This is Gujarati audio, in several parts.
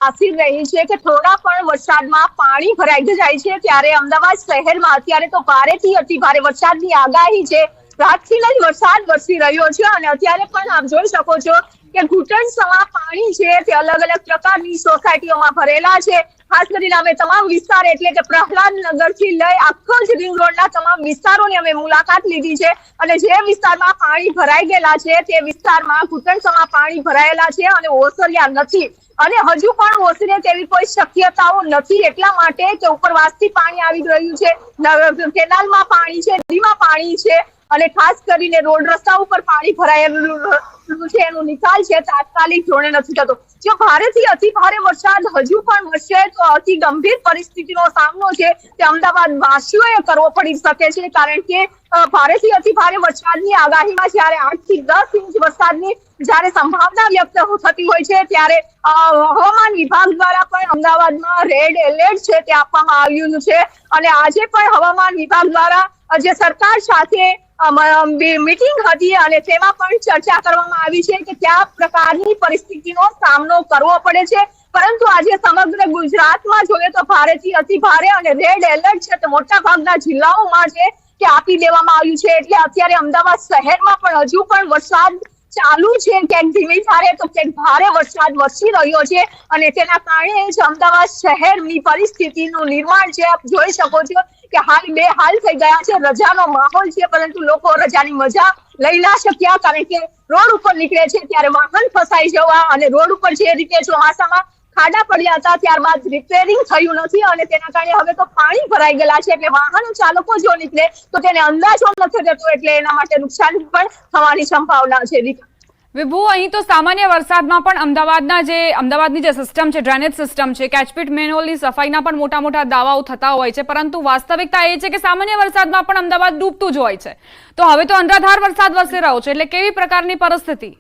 આશી રહી છે કે થોડા પણ વરસાદમાં પાણી ભરાઈ જાય છે ત્યારે અમદાવાદ શહેરમાં અત્યારે તો ભારેથી અતિ ભારે વરસાદની આગાહી છે। રાતથી જ વરસાદ વરસી રહ્યો છે અને અત્યારે પણ આપ જોઈ શકો છો કે ઘૂંટણ સમા પાણી છે તે અલગ અલગ પ્રકારની સોસાયટીઓમાં ભરેલા છે। ખાસ કરીને અમે તમામ વિસ્તાર એટલે કે પ્રહલાદનગર થી લઈ આખો જ રિંગ રોડના તમામ વિસ્તારોની અમે મુલાકાત લીધી છે અને જે વિસ્તારમાં પાણી ભરાઈ ગયેલા છે તે વિસ્તારમાં ઘૂંટણસમા પાણી ભરાયેલા છે અને ઓસર્યા નથી અને હજુ પણ ઓસરે તેવી કોઈ શક્યતાઓ નથી। એટલા માટે કે ઉપરવાસથી પાણી આવી રહ્યું છે, કેનાલમાં પાણી છે, નદીમાં પાણી છે અને ખાસ કરીને રોડ રસ્તા ઉપર પાણી ભરાયેલું છે, એનો નિકાલ છે તાત્કાલિક ધોરણે નથી થતો। જો ભારેથી અતિ ભારે વરસાદ હજુ પણ વરસે તો અતિ ગંભીર પરિસ્થિતિનો સામનો છે તે અમદાવાદ વાસીઓએ કરવો પડી શકે છે કારણ કે ભારેથી અતિ ભારે વરસાદની આગાહીમાં જ્યારે 8 થી 10 ઇંચ વરસાદની જ્યારે સંભાવના વ્યક્ત થતી હોય છે ત્યારે હવામાન વિભાગ દ્વારા પણ અમદાવાદમાં રેડ એલર્ટ છે તે આપવામાં આવ્યું છે અને આજે પણ હવામાન વિભાગ દ્વારા જે સરકાર સાથે મીટિંગ હતી અને તેમાં પણ ચર્ચા કરવામાં આવી છે કે કયા પ્રકારની પરિસ્થિતિનો સામનો કરવો પડે છે। પરંતુ આજે સમગ્ર ગુજરાતમાં જોઈએ તો ભારેથી અતિ ભારે અને રેડ એલર્ટ છે તો મોટા ભાગના જિલ્લાઓમાં છે કે આપી દેવામાં આવ્યું છે એટલે અત્યારે અમદાવાદ શહેરમાં પણ હજુ પણ વરસાદ ચાલુ છે, ક્યાંક ધીમી ધારે તો ક્યાંક ભારે વરસાદ વરસી રહ્યો છે અને તેના કારણે જ અમદાવાદ શહેરની પરિસ્થિતિનું નિર્માણ છે। આપ જોઈ શકો છો કે હાલ બેહાલ થઈ ગયા છે, રજાનો માહોલ છે પરંતુ લોકો રજાની મજા લઈ ના શક્યા કારણ કે રોડ ઉપર નીકળે છે ત્યારે વાહન ફસાઈ જવા અને રોડ ઉપર જે રીતે ચોમાસામાં ખાડા પડ્યા હતા ત્યારબાદ રિપેરિંગ થયું નથી અને તેના કારણે હવે તો પાણી ભરાઈ ગયેલા છે એટલે વાહન ચાલકો જો નીકળે તો તેને અંદાજો નથી થતો એટલે એના માટે નુકસાન પણ થવાની સંભાવના છે। વિભુ, અહીં તો સામાન્ય વરસાદમાં પણ અમદાવાદની જે સિસ્ટમ છે, ડ્રેનેજ સિસ્ટમ છે, કેચપીટ મેનહોલની સફાઈના પણ મોટા મોટા દાવાઓ થતા હોય છે પરંતુ વાસ્તવિકતા એ છે કે સામાન્ય વરસાદમાં પણ અમદાવાદ ડૂબતું જ હોય છે। તો હવે તો અનરાધાર વરસાદ વરસી રહ્યો છે એટલે કેવી પ્રકારની પરિસ્થિતિ?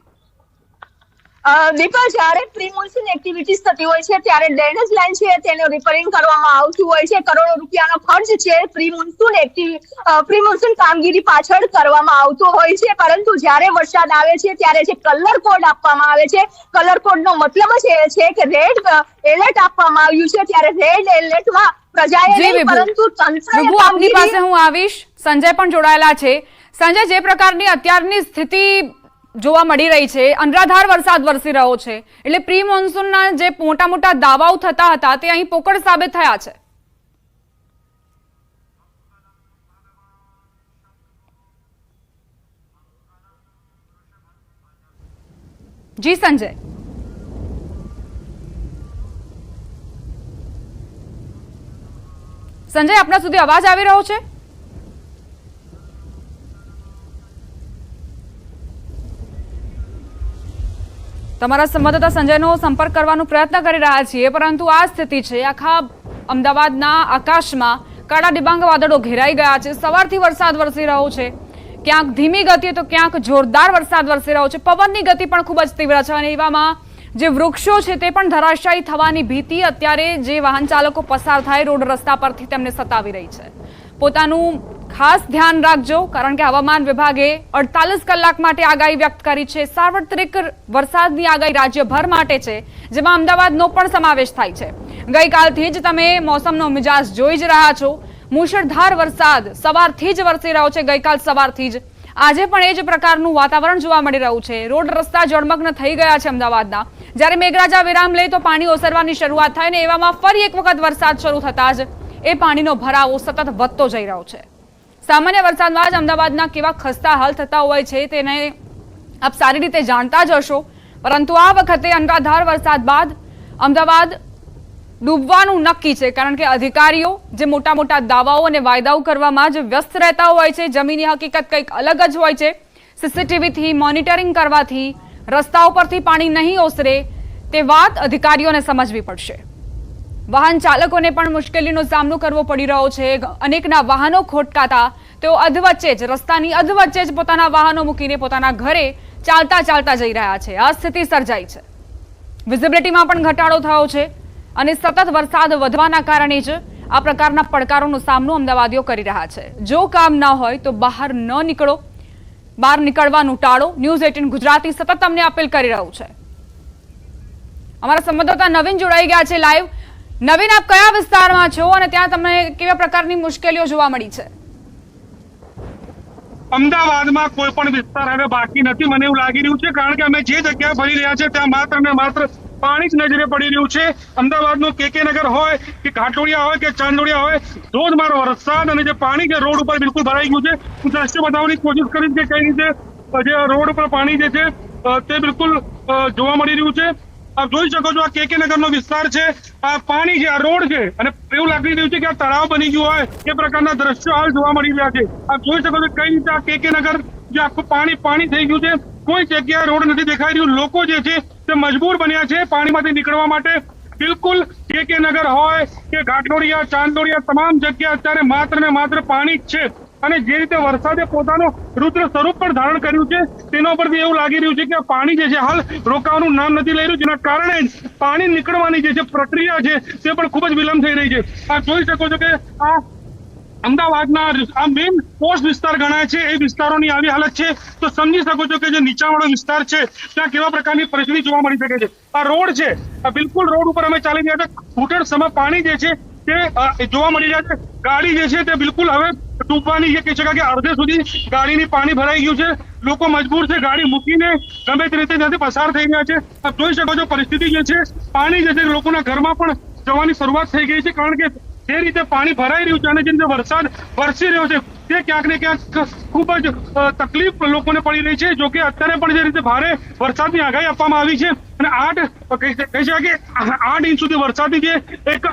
દીપા, જ્યારે પ્રી મોન્સૂન એક્ટિવિટીઝ થતી હોય છે ત્યારે ડ્રેનેજ લાઈન છે તેનું રિપેરિંગ કરવામાં આવતું હોય છે, કરોડો રૂપિયાનો ખર્ચ છે પ્રી મોન્સૂન કામગીરી પાછળ કરવામાં આવતો હોય છે પરંતુ જ્યારે વરસાદ આવે છે ત્યારે જે કલર કોડ આપવામાં આવે છે, કલર કોડનો મતલબ જ એ છે કે રેડ એલર્ટ આપવામાં આવ્યું છે ત્યારે રેડ એલર્ટમાં પ્રજાએ નહીં પરંતુ તંત્રએ આપની પાસે હું આવીશ। સંજય પણ જોડાયેલા છે। સંજય, જે પ્રકારની અત્યારની સ્થિતિ જોવા મળી રહી છે, અનરાધાર વરસાદ વરસી રહ્યો છે એટલે પ્રી મોન્સૂનના જે મોટા મોટા દાવાઓ થતા હતા તે અહીં પોકળ સાબિત થયા છે। જી સંજય, આપના સુધી અવાજ આવી રહ્યો છે? તમારા સંવાદદાતા સંજયનો સંપર્ક કરવાનો પ્રયત્ન કરી રહ્યા છીએ પરંતુ આ સ્થિતિ છે, આખા અમદાવાદના આકાશમાં કાળા ડિબાંગ વાદળો ઘેરાઈ ગયા છે। સવારથી વરસાદ વરસી રહ્યો છે, ક્યાંક ધીમી ગતિએ તો ક્યાંક જોરદાર વરસાદ વરસી રહ્યો છે, પવનની ગતિ પણ ખૂબ જ તીવ્ર છે અને એવામાં જે વૃક્ષો છે તે પણ ધરાશાયી થવાની ભીતિ અત્યારે જે વાહન ચાલકો પસાર થાય રોડ રસ્તા પરથી તેમને સતાવી રહી છે। પોતાનું ખાસ ધ્યાન રાખજો કારણ કે હવામાન વિભાગે 48 કલાક માટે આગાહી વ્યક્ત કરી છે। સાર્વત્રિક વરસાદની આગાહી રાજ્યભર માટે છે જેમાં અમદાવાદનો પણ સમાવેશ થાય છે। ગઈકાલથી જ તમે મોસમનો મિજાજ જોઈ જ રહ્યા છો, મુશળધાર વરસાદ સવારથી જ વરસી રહ્યો છે। ગઈકાલ સવારથી જ આજે પણ એ જ પ્રકારનું વાતાવરણ જોવા મળી રહ્યું છે। રોડ રસ્તા જળમગ્ન થઈ ગયા છે અમદાવાદના। જ્યારે મેઘરાજા વિરામ લે તો પાણી ઓસરવાની શરૂઆત થાય ને એવામાં ફરી એક વખત વરસાદ શરૂ થતા જ એ પાણીનો ભરાવો સતત વધતો જઈ રહ્યો છે। સામાન્ય વરસાદમાં જ અમદાવાદના કેવા ખસ્તા હાલ થતા હોય છે તેને આપ સારી રીતે જાણતા જ હશો પરંતુ આ વખતે અનરાધાર વરસાદ બાદ અમદાવાદ ડૂબવાનું નક્કી છે કારણ કે અધિકારીઓ જે મોટા મોટા દાવાઓ અને વાયદાઓ કરવામાં જ વ્યસ્ત રહેતા હોય છે। જમીની હકીકત કંઈક અલગ જ હોય છે। સીસીટીવીથી મોનિટરિંગ કરવાથી રસ્તાઓ પરથી પાણી નહીં ઓસરે તે વાત અધિકારીઓને સમજવી પડશે। વાહન ચાલકોને પણ મુશ્કેલીનો સામનો કરવો પડી રહ્યો છે। અનેકના વાહનો ખોટકાતા તેઓ અધવચ્ચે જ રસ્તાની અધવચ્ચે જ પોતાના વાહનો મૂકીને પોતાના ઘરે ચાલતા જઈ રહ્યા છે। આ સ્થિતિ સર્જાઈ છે। વિઝિબિલિટીમાં પણ ઘટાડો થયો છે અને સતત વરસાદ વધવાના કારણે જ આ પ્રકારના પડકારોનો સામનો અમદાવાદીઓ કરી રહ્યા છે। જો કામ ન હોય તો બહાર ન નીકળો, બહાર નીકળવાનું ટાળો। ન્યૂઝ 18 ગુજરાતી સતત તમને અપીલ કરી રહ્યું છે। અમારા સંવાદદાતા નવીન જોડાઈ ગયા છે લાઈવ. નવીન, આપ કયા વિસ્તારમાં છો અને ત્યાં તમને કેવા પ્રકારની મુશ્કેલીઓ જોવા મળી છે? અમદાવાદમાં કોઈ પણ વિસ્તાર હવે બાકી નથી મને એવું લાગી રહ્યું છે, કારણ કે અમે જે જગ્યાએ ફરી રહ્યા છે ત્યાં માત્ર ને માત્ર પાણી જ નજરે પડી રહ્યું છે. અમદાવાદનું કે નગર હોય કે ઘાટોડિયા હોય કે ચાંદોડિયા હોય, ધોધમાર વરસાદ અને જે પાણી જે રોડ ઉપર બિલકુલ ભરાઈ ગયું છે. હું દ્રશ્ય બતાવવાની કોશિશ કરીશ કે કઈ રીતે જે રોડ ઉપર પાણી જે છે તે બિલકુલ જોવા મળી રહ્યું છે. આપ જોઈ શકો છો આ કે નગરનો વિસ્તાર છે. આ પાણી છે, આ રોડ છે અને એવું લાગી રહ્યું છે કે આ તળાવ બની ગયું હોય એ પ્રકારના દ્રશ્યો હાલ જોવા મળી રહ્યા છે. આપ જોઈ શકો છો કઈ રીતે આ કે નગર જે આખું પાણી થઈ ગયું છે. કોઈ જગ્યાએ રોડ નથી દેખાઈ રહ્યું. લોકો જે છે તે મજબૂર બન્યા છે પાણીમાંથી નીકળવા માટે. બિલકુલ કે નગર હોય કે ઘાટોડિયા ચાંદોડિયા તમામ જગ્યા અત્યારે માત્ર ને માત્ર પાણી જ છે. અને જે રીતે વરસાદે પોતાનો રુદ્ર સ્વરૂપ પણ ધારણ કર્યું છે તેના પરથી એવું લાગી રહ્યું છે કે પાણી જે છે હાલ રોકાવાનું નામ નથી લઈ રહ્યું, જેના કારણે પાણી નીકળવાની જે પ્રક્રિયા છે તે પણ ખૂબ જ વિલંબ થઈ રહી છે. આપ જોઈ શકો છો કે આ અમદાવાદના આ મેઇન પોસ્ટ વિસ્તાર ગણાય છે એ વિસ્તારોની આવી હાલત છે. તો સમજી શકો છો કે જે નીચાણવાળો વિસ્તાર છે ત્યાં કેવા પ્રકારની પરિસ્થિતિ જોવા મળી શકે છે. આ રોડ છે, આ બિલકુલ રોડ ઉપર અમે ચાલી રહ્યા છે. ઘૂંટણ સમા પાણી જે છે તે જોવા મળી રહ્યા છે. ગાડી જે છે તે બિલકુલ હવે ડૂબવાની છે, કહી શકાય કે અડધે સુધી ગાડીની પાણી ભરાઈ ગયું છે. લોકો મજબૂર છે ગાડી મૂકીને ગમે તે રીતે ત્યાંથી પસાર થઈ ગયા છે. આપ જોઈ શકો છો પરિસ્થિતિ જે છે, પાણી જે છે લોકોના ઘરમાં પણ જવાની શરૂઆત થઈ ગઈ છે, કારણ કે જે રીતે પાણી ભરાઈ રહ્યું છે અને જે રીતે વરસાદ વરસી રહ્યો છે તે ક્યાંક ને ક્યાંક ખૂબ જ તકલીફ લોકોને પડી રહી છે. જોકે અત્યારે પણ જે રીતે ભારે વરસાદની આગાહી આપવામાં આવી છે અને કહી શકાય કે 8 ઇંચ સુધી વરસાદની જે એક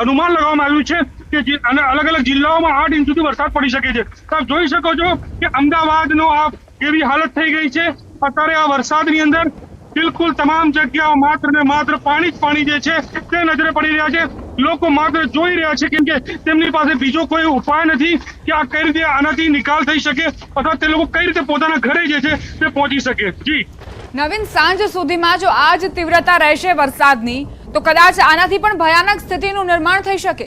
અનુમાન લગાવવામાં આવ્યું છે કે અને અલગ અલગ જિલ્લાઓમાં 8 ઇંચ સુધી વરસાદ પડી શકે છે. આપ જોઈ શકો છો કે અમદાવાદનો આ કેવી હાલત થઈ ગઈ છે. અત્યારે આ વરસાદની અંદર બિલકુલ તમામ જગ્યાઓ માત્ર ને માત્ર પાણી જ પાણી જે છે તે નજરે પડી રહ્યા છે. લોકો માત્ર જોઈ રહ્યા છે, કેમ કે તેમની પાસે બીજો કોઈ ઉપાય નથી કે આ કઈ રીતે આનાથી નિકાલ થઈ શકે અથવા તે લોકો કઈ રીતે પોતાના ઘરે જે છે તે પહોંચી શકે. જી નવીન, સાંજ સુધીમાં જો આ જ તીવ્રતા રહેશે વરસાદની તો કદાચ આનાથી પણ ભયાનક સ્થિતિનું નિર્માણ થઈ શકે.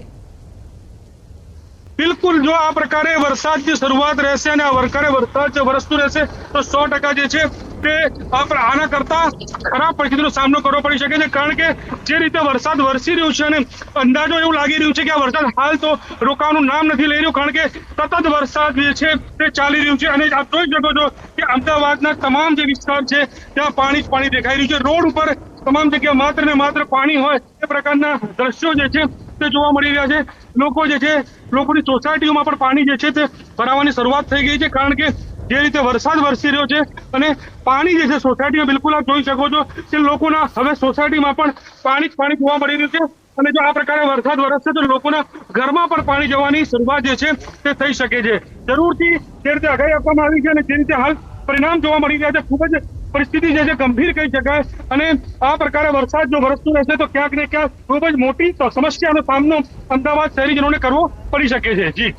બિલકુલ, જો આ પ્રકારે વરસાદની શરૂઆત રહેશે અને આ પ્રકારે વરસાદ વરસતું રહેશે તો 100% જે છે તે આના કરતા ખરાબ પરિસ્થિતિનો સામનો કરવો પડી શકે છે. કારણ કે જે રીતે વરસાદ વરસી રહ્યો છે અને અંદાજો એવું લાગી રહ્યું છે કે આ વરસાદ હાલ તો રોકાવાનું નામ નથી લઈ રહ્યું, કારણ કે સતત વરસાદ જે છે તે ચાલી રહ્યું છે. અને આપ જોઈ શકો છો કે અમદાવાદના તમામ જે વિસ્તાર છે ત્યાં પાણી જ પાણી દેખાઈ રહ્યું છે. રોડ ઉપર તમામ જગ્યા માત્ર ને માત્ર પાણી હોય એ પ્રકારના દ્રશ્યો જે છે તે જોવા મળી રહ્યા છે. લોકો જે છે, લોકોની સોસાયટીઓમાં પણ પાણી જે છે તે ભરાવાની શરૂઆત થઈ ગઈ છે, કારણ કે જે રીતે વરસાદ વરસી રહ્યો છે અને પાણી જે છે સોસાયટીમાં બિલકુલ આપ જોઈ શકો છો કે લોકોના હવે સોસાયટીમાં પણ પાણી જ પાણી જોવા મળી રહ્યું છે. અને જો આ પ્રકારે વરસાદ વરસશે તો લોકોના ઘરમાં પણ પાણી જવાની શરૂઆત જે છે તે થઈ શકે છે. જરૂરથી જે રીતે આગાહી આપવામાં આવી છે અને જે રીતે હાલ પરિણામ જોવા મળી રહ્યા છે, ખૂબ જ પરિસ્થિતિ જે છે ગંભીર કહી શકાય. અને આ પ્રકારે વરસાદ જો વરસતું રહેશે તો ક્યાંક ને ક્યાંક ખૂબ જ મોટી સમસ્યાનો સામનો અમદાવાદ શહેરીજનોને કરવો પડી શકે છે. જી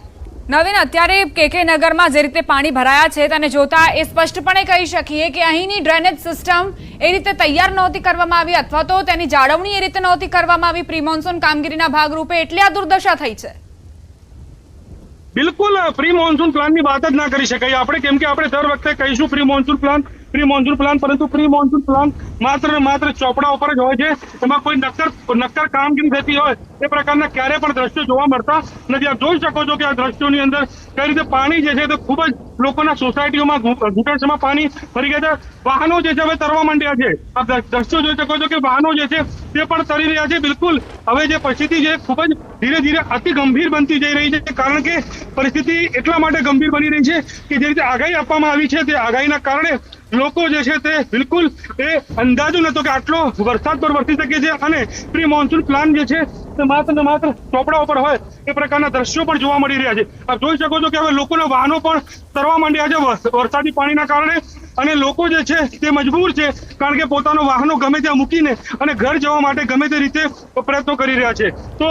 નવીન, અત્યારે કે નગરમાં જે રીતે પાણી ભરાયા છે તેને જોતા એ સ્પષ્ટપણે કહી શકીએ કે અહીંની ડ્રેનેજ સિસ્ટમ એ રીતે તૈયાર નહોતી કરવામાં આવી અથવા તો તેની જાળવણી એ રીતે નહોતી કરવામાં આવી પ્રી મોન્સૂન કામગીરીના ભાગરૂપે, એટલે આ દુર્દશા થઈ છે. બિલકુલ પ્રી મોન્સૂન પ્લાનની વાત જ ના કરી શકાય આપણે, કેમ કે આપણે દર વખતે કહીશું પ્રી મોન્સૂન પ્લાન, પરંતુ પ્રી મોન્સૂન પ્લાન માત્ર ને માત્ર ચોપડા ઉપર જ હોય છે. એમાં કોઈ નક્કર કામગીરી થતી હોય એ પ્રકારના ક્યારે પણ દ્રશ્યો જોવા મળતા નથી. આપ જોઈ શકો છો કે આ દ્રશ્યોની અંદર કઈ રીતે પાણી જે છે તે ખૂબ જ લોકોના સોસાયટીઓમાં ઘૂંટણસમાં પાણી ભરી ગયા છે. વાહનો જે છે હવે તરવા માંડ્યા છે. આપ દ્રશ્યો જોઈ શકો છો કે વાહનો જે છે તે પણ તરી રહ્યા છે. બિલકુલ હવે જે પરિસ્થિતિ છે ખૂબ જ ધીરે ધીરે અતિ ગંભીર બનતી જઈ રહી છે, કારણ કે પરિસ્થિતિ એટલા માટે ગંભીર બની રહી છે કે જે રીતે આગાહી આપવામાં આવી છે તે આગાહીના કારણે લોકો જે છે તે બિલકુલ એ અંદાજો નતો કે આટલો વરસાદ પર વરસી શકે છે. અને પ્રી મોન્સૂન પ્લાન જે છે તે માત્ર ને માત્ર ચોપડા ઉપર હોય એ પ્રકારના દ્રશ્યો પણ જોવા મળી રહ્યા છે. આપ જોઈ શકો છો કે હવે લોકોના વાહનો પણ તરવા માંડ્યા છે વરસાદી પાણીના કારણે. અને લોકો જે છે તે મજબૂર છે, કારણ કે પોતાનો વાહનો ગમે ત્યાં મૂકીને અને ઘર જવા માટે ગમે તે રીતે પ્રયત્નો કરી રહ્યા છે. તો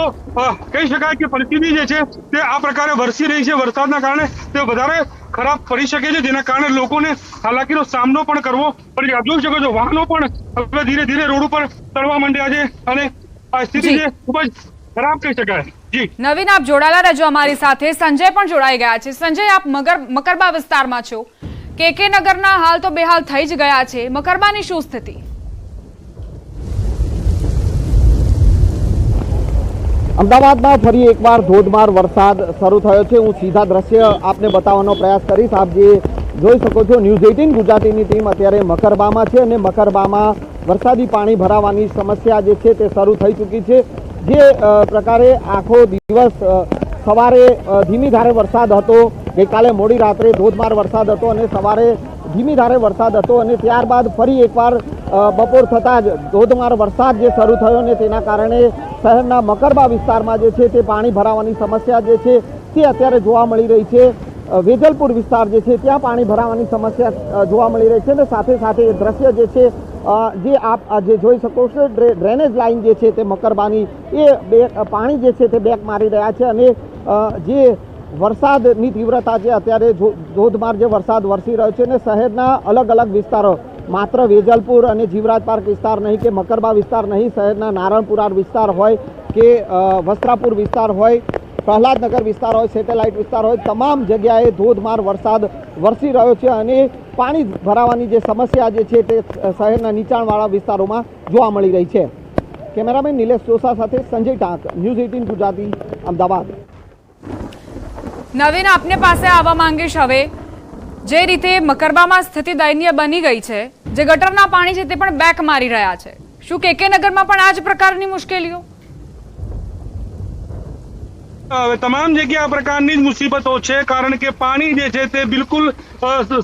કહી શકાય કે પરિસ્થિતિ જે છે તે આ પ્રકારે વરસી રહી છે વરસાદના કારણે, તે વધારે ખરાબ પડી શકે છે, જેના કારણે લોકોને હાલાકીનો સામનો પણ કરવો પડી. આપ જોઈ શકો છો વાહનો પણ હવે ધીરે ધીરે રોડ ઉપર તરવા માંડ્યા છે અને આ સ્થિતિ છે ખૂબ જ ખરાબ કહી શકાય. જી નવીન, આપ જોડાયેલા રહેજો અમારી સાથે. સંજય પણ જોડાઈ ગયા છે. સંજય, આપ મકરબા વિસ્તારમાં છો. કે નગરના હાલ તો બેહાલ થઈ જ ગયા છે. મકરબાની શું સ્થિતિ? અમદાવાદમાં ફરી એકવાર ધોધમાર વરસાદ શરૂ થયો છે. હું સીધા દ્રશ્ય આપને બતાવવાનો પ્રયાસ કરીશ. આપ જે જોઈ શકો છો, ન્યૂઝ 18 ગુજરાતીની ટીમ અત્યારે મકરબામાં છે અને મકરબામાં વરસાદી પાણી ભરાવાની સમસ્યા જે છે તે શરૂ થઈ ચૂકી છે. જે પ્રકારે આખો દિવસ સવારે ધીમી ધારે વરસાદ હતો, ગઈકાલે મોડી રાત્રે ધોધમાર વરસાદ હતો અને સવારે ધીમી ધારે વરસાદ હતો અને ત્યારબાદ ફરી એકવાર બપોર થતાં જ ધોધમાર વરસાદ જે શરૂ થયો અને તેના કારણે શહેરના મકરબા વિસ્તારમાં જે છે તે પાણી ભરાવાની સમસ્યા જે છે તે અત્યારે જોવા મળી રહી છે. વેજલપુર વિસ્તાર જે છે ત્યાં પાણી ભરાવાની સમસ્યા જોવા મળી રહી છે અને સાથે સાથે એ દ્રશ્ય જે છે જે આપ જે જોઈ શકો છો, ડ્રેનેજ લાઇન જે છે તે મકરબાની એ પાણી જે છે તે બેક મારી રહ્યા છે અને જે વરસાદની તીવ્રતા છે અત્યારે ધોધમાર જે વરસાદ વરસી રહ્યો છે અને શહેરના અલગ અલગ વિસ્તારો, માત્ર વેજલપુર અને જીવરાજ પાર્ક વિસ્તાર નહીં કે મકરબા વિસ્તાર નહીં, શહેરના નારણપુરા વિસ્તાર હોય કે વસ્ત્રાપુર વિસ્તાર હોય, પ્રહલાદનગર વિસ્તાર હોય, સેટેલાઇટ વિસ્તાર હોય, તમામ જગ્યાએ ધોધમાર વરસાદ વરસી રહ્યો છે અને પાણી ભરાવાની જે સમસ્યા જે છે તે શહેરના નીચાણવાળા વિસ્તારોમાં જોવા મળી રહી છે. કેમેરામેન નિલેશ જોશા સાથે સંજય ટાંક, ન્યૂઝ 18 ગુજરાતી, અમદાવાદ. નવીન, આપને પાસે આવવા માંગીશ. હવે જે રીતે મકરબામાં સ્થિતિ દયનીય બની ગઈ છે, જે ગટરના પાણી છે તે પણ બેક મારી રહ્યા છે, શું કેકે નગરમાં પણ આ જ પ્રકારની મુશ્કેલીઓ? તમામ જગ્યા આ પ્રકારની જ મુસીબતો છે, કારણ કે પાણી જે છે તે બિલકુલ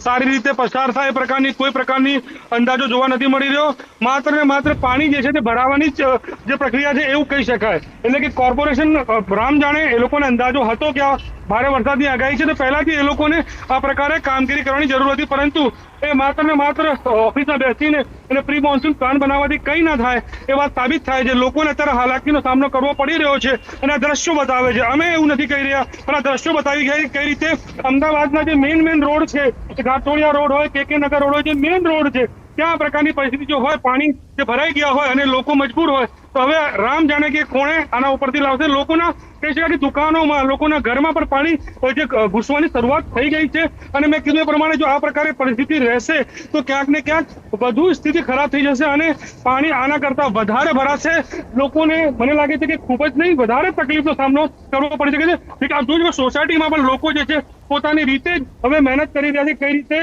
સારી રીતે પસાર થાય એ પ્રકારની કોઈ પ્રકારની અંદાજો જોવા નથી મળી રહ્યો. માત્ર ને માત્ર પાણી જે છે તે ભરાવાની જ જે પ્રક્રિયા છે એવું કહી શકાય. એટલે કે કોર્પોરેશન રામ જાણે, એ લોકોને અંદાજો હતો કે આ ભારે વરસાદની આગાહી છે તો પહેલાથી એ લોકોને આ પ્રકારે કામગીરી કરવાની જરૂર હતી, પરંતુ એ માત્ર ને માત્ર ઓફિસમાં બેસીને અને પ્રી મોન્સૂન પ્લાન બનાવવાથી કંઈ ના થાય એ વાત સાબિત થાય છે. લોકોને અત્યારે હાલાકીનો સામનો કરવો પડી રહ્યો છે અને આ દ્રશ્યો બતાવે છે. અમે એવું નથી કહી રહ્યા, પણ આ દ્રશ્યો બતાવી કઈ રીતે અમદાવાદના જે મેઇન રોડ છે, ઘાટોડિયા રોડ હોય, કેકે નગર રોડ હોય, જે મેઇન રોડ છે ત્યાં આ પ્રકારની પરિસ્થિતિ જો હોય, પાણી જે ભરાઈ ગયા હોય અને લોકો મજબૂર હોય, તો હવે રામ જાણે કે કોણે આના ઉપરથી લાવશે. લોકોના કહી શકાય કે દુકાનોમાં, લોકોના ઘરમાં પણ પાણી જે ઘૂસવાની શરૂઆત થઈ ગઈ છે અને મેં કીધું એ પ્રમાણે જો આ પ્રકારે પરિસ્થિતિ રહેશે તો ક્યાંક ને ક્યાંક વધુ સ્થિતિ ખરાબ થઈ જશે અને પાણી આના કરતા વધારે ભરાશે. લોકોને મને લાગે છે કે ખૂબ જ નહીં, વધારે તકલીફનો સામનો કરવો પડી શકે છે. આપ જોજો, સોસાયટીમાં પણ લોકો જે છે પોતાની રીતે જ હવે મહેનત કરી રહ્યા છે કઈ રીતે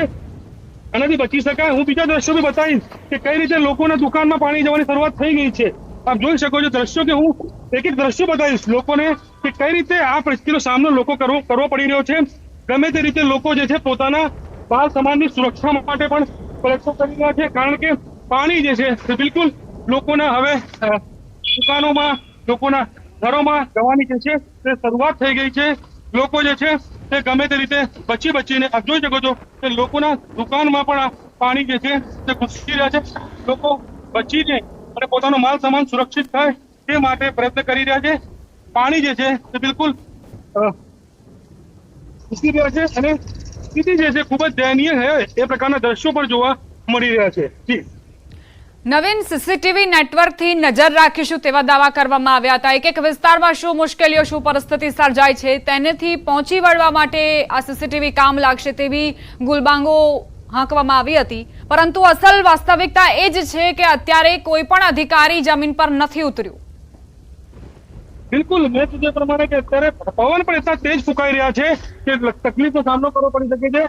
આનાથી બચી શકાય. હું બીજા દ્રશ્યો બી બતાવીશ કે કઈ રીતે લોકોના દુકાનમાં પાણી જવાની શરૂઆત થઈ ગઈ છે. આપ જોઈ શકો છો દ્રશ્યો, કે હું એક એક દ્રશ્યો બતાવીશ લોકોને કે કઈ રીતે આ પરિસ્થિતિનો સામનો લોકો કરવો પડી રહ્યો છે. ગમે તે રીતે લોકો જે છે પોતાના બાળ સમાજની સુરક્ષા માટે પણ પ્રયત્નો કરી રહ્યા છે, કારણ કે પાણી જે છે તે બિલકુલ લોકોના હવે દુકાનોમાં, લોકોના ઘરોમાં જવાની જે છે તે શરૂઆત થઈ ગઈ છે. લોકો જે છે તે ગમે તે રીતે બચીને આપ જોઈ શકો છો કે લોકોના દુકાનમાં પણ પાણી જે છે તે ઘૂસી રહ્યા છે. લોકો બચીને અને પોતાનો માલ સામાન સુરક્ષિત થાય તે માટે પ્રયત્ન કરી રહ્યા છે. પાણી જે છે તે બિલકુલ ઘૂસી રહ્યા છે અને સ્થિતિ જે છે ખૂબ જ દયનીય છે. એ પ્રકારના દ્રશ્યો પણ જોવા મળી રહ્યા છે. જી નવીન, સીસીટીવી નેટવર્કથી નજર રાખીશું તેવા દાવા કરવામાં આવ્યા હતા. એક એક વિસ્તારમાં શું મુશ્કેલીઓ, શું પરિસ્થિતિ સર્જાય છે તેનેથી પહોંચી વળવા માટે આ સીસીટીવી કામ લાગશે તેવી ગુલબાંગો હાંકવામાં આવી હતી, પરંતુ અસલ વાસ્તવિકતા એ જ છે કે અત્યારે કોઈ પણ અધિકારી જમીન પર નથી ઉતર્યું. બિલકુલ, મેં કીધું પ્રમાણે કે અત્યારે પવન પણ એટલા તેજ ફૂંકાઈ રહ્યા છે કે તકલીફનો સામનો કરવો પડી શકે છે.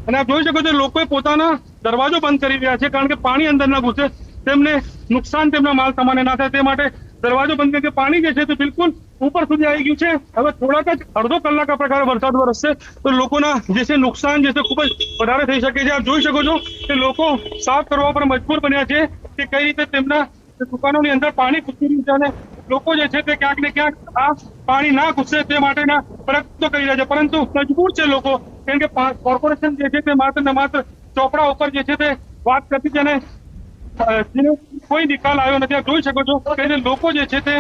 અને આપ જોઈ શકો છો લોકોએ પોતાના દરવાજો બંધ કરી રહ્યા છે, કારણ કે પાણી અંદર ના ઘૂસે, તેમને નુકસાન તેમના માલ સામાને ના થાય તે માટે દરવાજો બંધ કરી. પાણી જે છે તે બિલકુલ ઉપર સુધી આવી ગયું છે. હવે થોડાક જ અડધો કલાક આ પ્રકારે વરસાદ વરસશે તો લોકોના જે છે નુકસાન જે છે ખૂબ જ વધારે થઈ શકે છે. આપ જોઈ શકો છો કે લોકો સાફ કરવા પર મજબૂર બન્યા છે કે કઈ રીતે તેમના દુકાનોની અંદર પાણી ઘૂસી રહ્યું છે અને લોકો જે છે તે ક્યાંક ને ક્યાંક આ પાણી ના ઘૂસે તે માટેના પ્રયત્નો કરી રહ્યા છે, પરંતુ મજબૂર છે લોકો, કેમ કે કોર્પોરેશન જે છે તે માત્ર ને માત્ર ચોપડા ઉપર જે છે તે વાત કરતી છે અને કોઈ નિકાલ આવ્યો નથી. આપ જોઈ શકો છો કે લોકો જે છે તે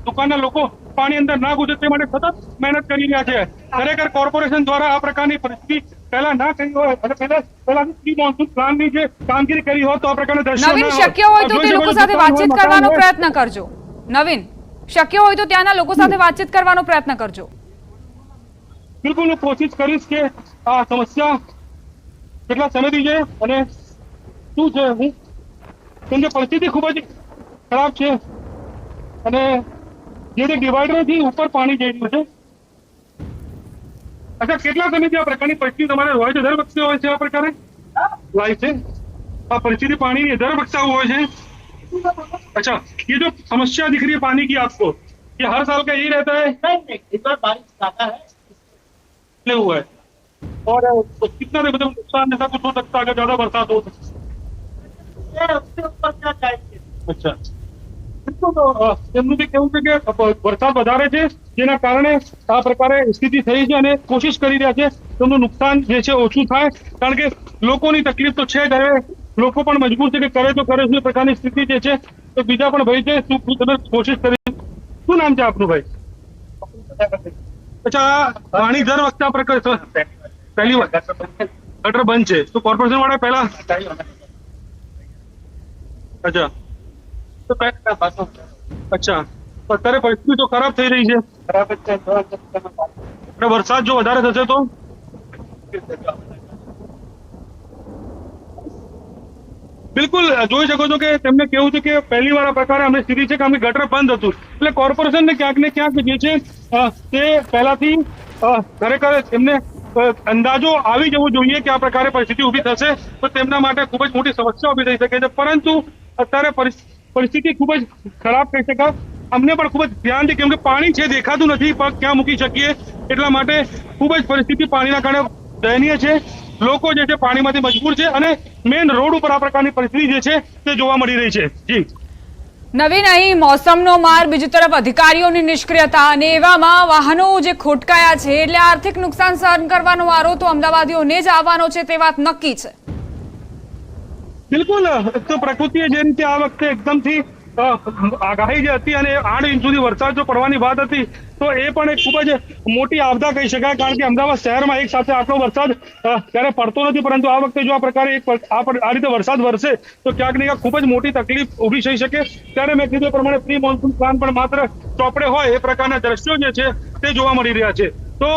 દુકાનના લોકો પાણી અંદર ના ઘૂસે તે માટે સતત મહેનત કરી રહ્યા છે. ખરેખર કોર્પોરેશન દ્વારા આ પ્રકારની પરિસ્થિતિ પહેલા ના કરી હોય અને પહેલા પ્રી મોન્સૂન પ્લાનની જે કામગીરી કરી હોત તો આ પ્રકારના દ્રશ્યો નવીન, શક્ય હોય તો તે લોકો સાથે વાતચીત કરવાનો પ્રયત્ન કરજો. નવીન, શક્ય હોય તો ત્યાંના લોકો સાથે વાતચીત કરવાનો પ્રયત્ન કરજો. બિલકુલ, હું કોશિશ કરીશ કે આ સમસ્યા કેટલા સમયથી છે અને શું છે. હું કેમ કે પરિસ્થિતિ ખૂબ જ ખરાબ છે અને જે ડિવાઈડર થી ઉપર પાણી જઈ રહ્યું છે. અચ્છા, કેટલા સમયથી આ પ્રકારની પરિસ્થિતિ તમારે હોય છે? દર વખતે હોય છે આ પ્રકારે લાઈવ છે આ પરિસ્થિતિ પાણીની? દર વખતે આવું હોય છે? अच्छा, ये जो समस्या दिख रही है पानी की आपको, ये हर साल का यही रहता है? नहीं, इस बार बारिश ज्यादा है इसलिए हुआ है। और कितना मतलब नुकसान ऐसा कुछ हो सकता है अगर ज्यादा बरसात हो? उससे ऊपर क्या चाहिए। अच्छा, એમનું બી કેવું છે કે વરસાદ વધારે છે જેના કારણે આ પ્રકારે સ્થિતિ થઈ છે અને કોશિશ કરી રહ્યા છે તેમનું નુકસાન જે છે ઓછું થાય, કારણ કે લોકોની તકલીફ તો છે જ, હવે લોકો પણ મજબૂર છે કે કરે તો કરે શું પ્રકારની સ્થિતિ જે છે તો બીજા પણ ભાઈ છે શું તમે કોશિશ કરી? શું નામ છે આપનું ભાઈ? અચ્છા, પાણી દર વખતે આ પ્રકાર પહેલી વાર ગટર બંધ છે તો કોર્પોરેશન વાળા પહેલા અચ્છા તો અચ્છા અત્યારે પરિસ્થિતિ તો ખરાબ થઈ રહી છે. અને વરસાદ જો વધારે થશે તો બિલકુલ જોઈ શકો છો કે તેમને કેવું છે કે પહેલી વાર આ પ્રકારે અમને સ્થિતિ છે કે અમે ગટર બંધ હતું એટલે કોર્પોરેશનને ક્યાંક ને ક્યાંક જે છે તે પહેલાથી ખરેખર એમને અંદાજો આવી જવો જોઈએ કે આ પ્રકારે પરિસ્થિતિ ઊભી થશે તો તેમના માટે ખૂબ જ મોટી સમસ્યા ઊભી થઈ શકે છે, પરંતુ અત્યારે પરિસ્થિતિ ખૂબ જ ખરાબ કહી શકાય. અમને પણ ખૂબ જ ધ્યાન છે કેમ કે પાણી છે દેખાતું નથી, પગ ક્યાં મૂકી શકીએ એટલા માટે ખૂબ જ પરિસ્થિતિ પાણીના કારણે દયનીય છે. લોકો જે છે પાણીમાંથી મજબૂર છે અને મેઇન રોડ ઉપર આ પ્રકારની પરિસ્થિતિ જે છે તે જોવા મળી રહી છે. જી નવીન, અહીં મોસમનો માર, બીજી તરફ અધિકારીઓની નિષ્ક્રિયતા અને એવામાં વાહનો જે ખોટકાયા છે એટલે આર્થિક નુકસાન સહન કરવાનો વારો તો અમદાવાદીઓને જ આવવાનો છે તે વાત નક્કી છે. બિલકુલ, તો પ્રકૃતિએ જે રીતે આ વખતે એકદમથી આગાહી જે હતી અને 8 ઇંચ સુધી વરસાદ જો પડવાની વાત હતી તો એ પણ એક ખૂબ જ મોટી આપદા કહી શકાય, કારણ કે અમદાવાદ શહેરમાં એક સાથે આટલો વરસાદ ક્યારે પડતો નથી, પરંતુ આ વખતે જો આ પ્રકારે આ રીતે વરસાદ વરસે તો ક્યાંક ને ક્યાંક ખૂબ જ મોટી તકલીફ ઊભી થઈ શકે. ત્યારે મેં કીધું પ્રમાણે પ્રી મોન્સૂન પ્લાન પણ માત્ર ચોપડે હોય એ પ્રકારના દ્રશ્યો જે છે તે જોવા મળી રહ્યા છે. તો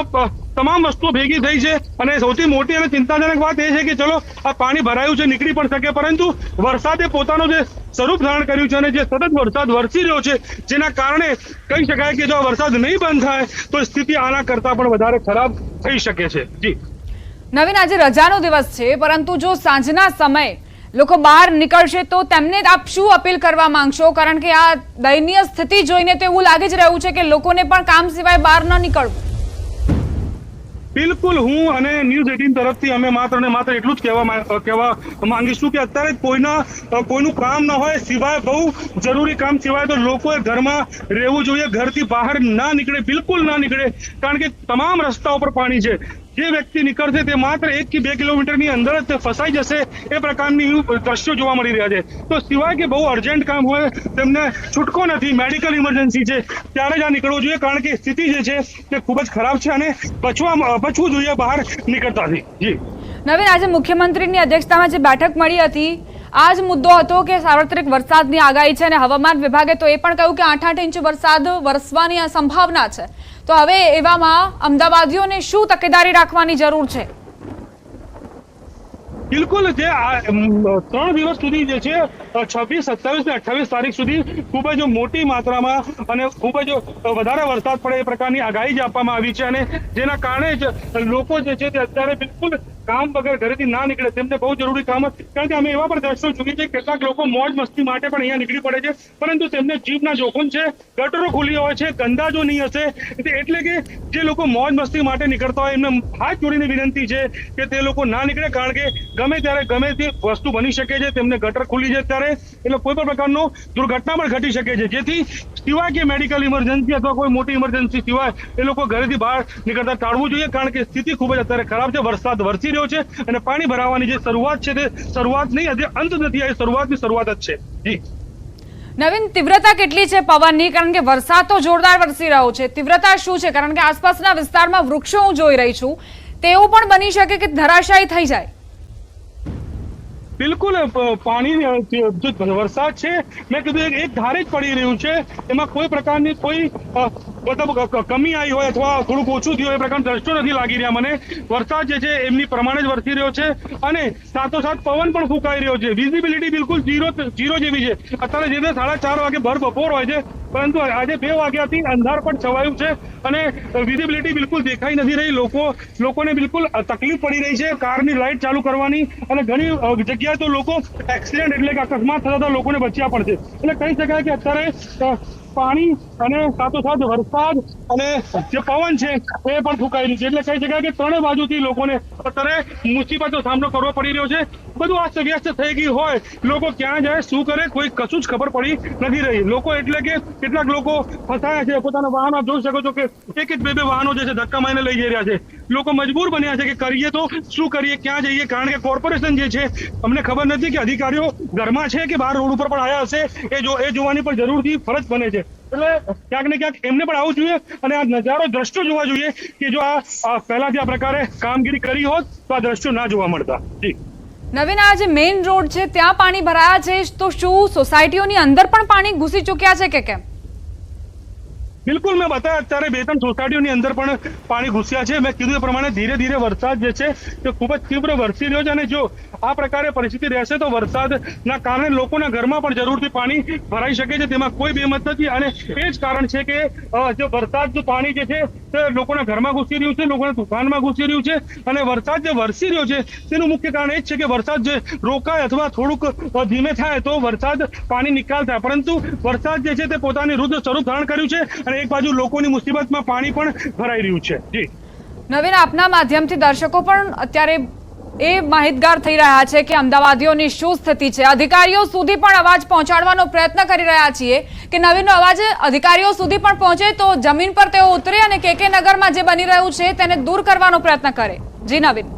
તમામ વસ્તુઓ ભેગી થઈ છે અને સૌથી મોટી અને ચિંતાજનક વાત એ છે કે ચલો આ પાણી ભરાયું છે, નીકળી પણ શકે, પરંતુ વરસાદે પોતાનો જે સ્વરૂપ ધારણ કર્યું છે અને જે સતત વરસાદ વરસી રહ્યો છે જેના કારણે કહી શકાય કે જો આ વરસાદ નહીં બંધ થાય તો સ્થિતિ આના કરતા પણ વધારે ખરાબ થઈ શકે છે. જી નવીન, આજે રજાનો દિવસ છે, પરંતુ જો સાંજના સમયે લોકો બહાર નીકળશે તો તેમને આપ શું અપીલ કરવા માંગશો? કારણ કે આ દયનીય સ્થિતિ જોઈને તો એવું લાગી જ રહ્યું છે કે લોકોને પણ કામ સિવાય બહાર ન નીકળવું. બિલકુલ, હું અને ન્યૂઝ 18 તરફથી અમે માત્ર ને માત્ર એટલું જ કહેવા માંગીશું કે અત્યારે કોઈનું કામ ન હોય, સિવાય બહુ જરૂરી કામ સિવાય તો લોકોએ ઘરમાં રહેવું જોઈએ, ઘરથી બહાર ના નીકળે, બિલકુલ ના નીકળે, કારણ કે તમામ રસ્તાઓ પર પાણી છે. જે વ્યક્તિ નીકળશે તે માત્ર 1 કે 2 કિલોમીટરની અંદર જ ફસાઈ જશે એ પ્રકારની દ્રશ્યો જોવા મળી રહ્યા છે. તો સિવાય કે બહુ અર્જન્ટ કામ હોય, તેમને છૂટકો નથી, મેડિકલ ઇમરજન્સી છે, ત્યારે જ આ નીકળવું જોઈએ, કારણ કે સ્થિતિ જે છે તે ખૂબ જ ખરાબ છે અને બચવું જોઈએ બહાર નીકળતાથી. જી નવીન, આજે મુખ્યમંત્રીની અધ્યક્ષતામાં જે બેઠક મળી હતી આ જ મુદ્દો હતો કે સાર્વત્રિક વરસાદની આગાહી છે અને હવામાન વિભાગે તો એ પણ કહ્યું કે 8 ઇંચ વરસાદ વરસવાની સંભાવના છે. તો હવે એવામાં અમદાવાદીઓને શું તકેદારી રાખવાની જરૂર છે? બિલકુલ, જે 3 દિવસ સુધી જે છે 26, 27 ને 28 તારીખ સુધી ખૂબ જ મોટી માત્રામાં અને ખૂબ જ વધારે વરસાદ પડે એ પ્રકારની આગાહી જ આપવામાં આવી છે અને જેના કારણે જ લોકો જે છે તે અત્યારે બિલકુલ કામ વગર ઘરેથી ના નીકળે, તેમને બહુ જરૂરી કામ, કારણ કે અમે એવા પણ દ્રશ્યો જોઈએ છે કેટલાક લોકો મોજ મસ્તી માટે પણ અહીંયા નીકળી પડે છે, પરંતુ તેમને જીવના જોખમ છે, ગટરો ખુલ્લી હોય છે, ગંદા જો નહીં હશે, એટલે કે જે લોકો મોજ મસ્તી માટે નીકળતા હોય એમને હાથ જોડીને વિનંતી છે કે તે લોકો ના નીકળે, કારણ કે ગમે ત્યારે ગમે તે વસ્તુ બની શકે છે, તેમને ગટર ખુલ્લી છે ત્યારે એટલે કોઈ પણ પ્રકારનો દુર્ઘટના પણ ઘટી શકે છે, જેથી સિવાય કે મેડિકલ ઇમરજન્સી અથવા કોઈ મોટી ઇમરજન્સી સિવાય એ લોકો ઘરેથી બહાર નીકળતા ટાળવું જોઈએ, કારણ કે સ્થિતિ ખૂબ જ અત્યારે ખરાબ છે. વરસાદ વરસી રહ્યો છે અને પાણી ભરાવાની જે શરૂઆત છે તે શરૂઆત નહીં, હજી અંત નથી, આ શરૂઆતની શરૂઆત જ છે. જી નવીન, તીવ્રતા કેટલી છે પવનની? કારણ કે વરસાદ તો જોરદાર વરસી રહ્યો છે, તીવ્રતા શું છે? કારણ કે આસપાસના વિસ્તારમાં વૃક્ષો હું જોઈ રહી છું, તેવું પણ બની શકે કે ધરાશાયી થઈ જાય. બિલકુલ, પાણી વરસાદ છે મેં કીધું એક ધારે જ પડી રહ્યું છે, એમાં કોઈ પ્રકારની કોઈ મતલબ કમી આવી હોય અથવા થોડુંક ઓછું થયું એ પ્રકારના દ્રશ્યો નથી લાગી રહ્યા મને. વરસાદ જે છે એમની પ્રમાણે જ વરસી રહ્યો છે અને સાથોસાથ પવન પણ ફૂંકાઈ રહ્યો છે. વિઝિબિલિટી બિલકુલ ઝીરો જેવી છે. અત્યારે જે 4:30 વાગે ભર બપોર હોય છે પરંતુ આજે 2 વાગ્યાથી અંધાર પણ છવાયું છે અને વિઝિબિલિટી બિલકુલ દેખાઈ નથી રહી. લોકોને બિલકુલ તકલીફ પડી રહી છે કારની લાઇટ ચાલુ કરવાની, અને ઘણી જગ્યાએ તો લોકો એક્સિડન્ટ એટલે કે અકસ્માત થતા લોકોને બચ્યા પણ છે. એટલે કહી શકાય કે અત્યારે પાણી અને સાથોસાથ વરસાદ અને જે પવન છે એ પણ ફૂંકાયેલું છે. એટલે કહી શકાય કે ત્રણેય બાજુથી લોકોને અત્યારે મુસીબતનો સામનો કરવો પડી રહ્યો છે. બધું અસ્તવ્યસ્ત થઈ ગયું હોય, લોકો ક્યાં જાય શું કરે કોઈ કશું જ ખબર પડી નથી રહી. લોકો એટલે કે કેટલાક લોકો ફસાયા છે, પોતાના વાહનો આપ જોઈ શકો છો કે એક બે વાહનો જે છે ધક્કા મારીને લઈ જઈ રહ્યા છે. લોકો મજબૂર બન્યા છે કે કરીએ તો શું કરીએ, ક્યાં જઈએ, કારણ કે કોર્પોરેશન જે છે અમને ખબર નથી કે અધિકારીઓ ઘરમાં છે કે બહાર રોડ ઉપર પણ આવ્યા હશે, એ જોવાની પણ જરૂરથી ફરજ બને છે. એટલે ક્યાંક ને ક્યાંક એમને પણ આવવું જોઈએ અને આ નજારો દ્રશ્યો જોવા જોઈએ કે જો આ પહેલાથી આ પ્રકારે કામગીરી કરી હોત તો આ દ્રશ્યો ના જોવા મળતા. જી નવીન, આ જે મેઇન રોડ છે ત્યાં પાણી ભરાયા છે, તો શું સોસાયટીઓની અંદર પણ પાણી ઘૂસી ચૂક્યા છે કે કેમ? બિલકુલ, મેં બતાવ્યા અત્યારે 2-3 સોસાયટીઓની અંદર પણ પાણી ઘૂસ્યા છે. મેં કીધું એ પ્રમાણે ધીરે ધીરે વરસાદ જે છે તે ખૂબ જ તીવ્ર વરસી રહ્યો છે અને જો આ પ્રકારે પરિસ્થિતિ રહેશે તો વરસાદના કારણે લોકોના ઘરમાં પણ જરૂરથી પાણી ભરાઈ શકે છે, તેમાં કોઈ બેમત નથી. અને એ જ કારણ છે કે જો વરસાદનું પાણી જે છે તે લોકોના ઘરમાં ઘૂસી રહ્યું છે, લોકોના દુકાનમાં ઘૂસી રહ્યું છે, અને વરસાદ જે વરસી રહ્યો છે તેનું મુખ્ય કારણ એ જ છે કે વરસાદ જે રોકાય અથવા થોડુંક ધીમે થાય તો વરસાદ પાણી નિકાલ થાય, પરંતુ વરસાદ જે છે તે પોતાની રૂદ્ર સ્વરૂપ ધારણ કર્યું છે અને એક બાજુ લોકોની મુસીબતમાં પાણી પણ ભરાઈ રહ્યું છે. જી નવીન, આપના માધ્યમથી દર્શકો પણ અત્યારે એ માહિતગાર થઈ રહ્યા છે કે અમદાવાદીઓની શું સ્થિતિ છે. અધિકારીઓ સુધી પણ અવાજ પહોંચાડવાનો પ્રયત્ન કરી રહ્યા છીએ કે નવીનનો અવાજ અધિકારીઓ સુધી પણ પહોંચે તો જમીન પર તેઓ ઉતરે અને કેકે નગરમાં જે બની રહ્યું છે તેને દૂર કરવાનો પ્રયત્ન કરે. જી નવીન.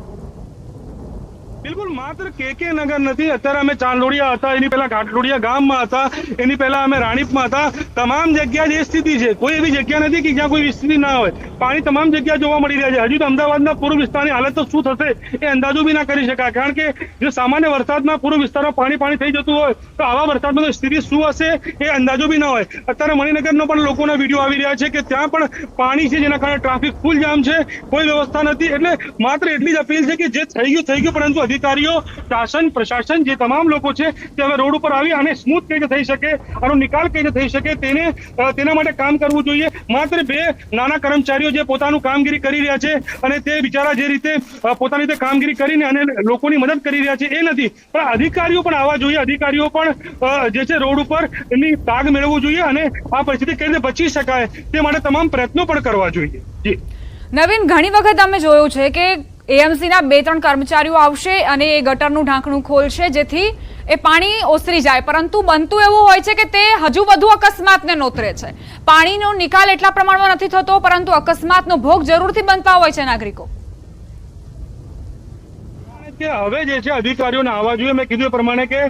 બિલકુલ, માત્ર કેકે નગર નથી, અત્યારે અમે ચાંદોડિયા હતા, એની પહેલા ઘાટલોડિયા ગામમાં હતા, એની પહેલા અમે રાણીપમાં હતા. તમામ જગ્યા જે સ્થિતિ છે, કોઈ એવી જગ્યા નથી કે જ્યાં કોઈ સ્થિતિ ના હોય. પાણી તમામ જગ્યા જોવા મળી રહ્યા છે. હજુ તો અમદાવાદના પૂર્વ વિસ્તારની હાલત તો શું થશે એ અંદાજો બી ના કરી શકાય, કારણ કે જો સામાન્ય વરસાદમાં પૂર્વ વિસ્તારમાં પાણી થઈ જતું હોય તો આવા વરસાદમાં તો સ્થિતિ શું હશે એ અંદાજો બી ના હોય. અત્યારે મણિનગરનો પણ લોકોના વિડીયો આવી રહ્યા છે કે ત્યાં પણ પાણી છે, જેના કારણે ટ્રાફિક ફૂલ જામ છે, કોઈ વ્યવસ્થા નથી. એટલે માત્ર એટલી જ અપીલ છે કે જે થઈ ગયું, પરંતુ અધિકારીઓ, શાસન, પ્રશાસન, જે તમામ લોકો છે તે હવે રોડ ઉપર આવી અને સ્મૂથ કઈ રીતે થઈ શકે, આનો નિકાલ કઈ રીતે થઈ શકે તેના માટે કામ કરવું જોઈએ. માત્ર 2 નાના કર્મચારીઓ જે પોતાનું કામગીરી કરી રહ્યા છે અને તે બિચારા જે રીતે પોતાની રીતે કામગીરી કરીને અને લોકોની મદદ કરી રહ્યા છે એ નથી, પણ અધિકારીઓ પણ આવવા જોઈએ. અધિકારીઓ પણ જે છે રોડ ઉપર એમની તાગ મેળવવું જોઈએ અને આ પરિસ્થિતિ કઈ રીતે બચી શકાય તે માટે તમામ પ્રયત્નો પણ કરવા જોઈએ. જી નવીન, ઘણી વખત અમે જોયું છે કે એએમસીના 2-3 કર્મચારીઓ આવશે અને એ ગટરનું ઢાંકણું ખોલશે જેથી એ પાણી ઓસરી જાય, પરંતુ બનતું એવું હોય છે કે તે હજુ વધુ અકસ્માતને નોતરે છે. પાણીનો નિકાલ એટલા પ્રમાણમાં નથી થતો, પરંતુ અકસ્માતનો ભોગ જરૂરથી બનતા હોય છે નાગરિકો. કે હવે જે છે અધિકારીઓને આવવા જોઈએ. મેં કીધું એ પ્રમાણે કે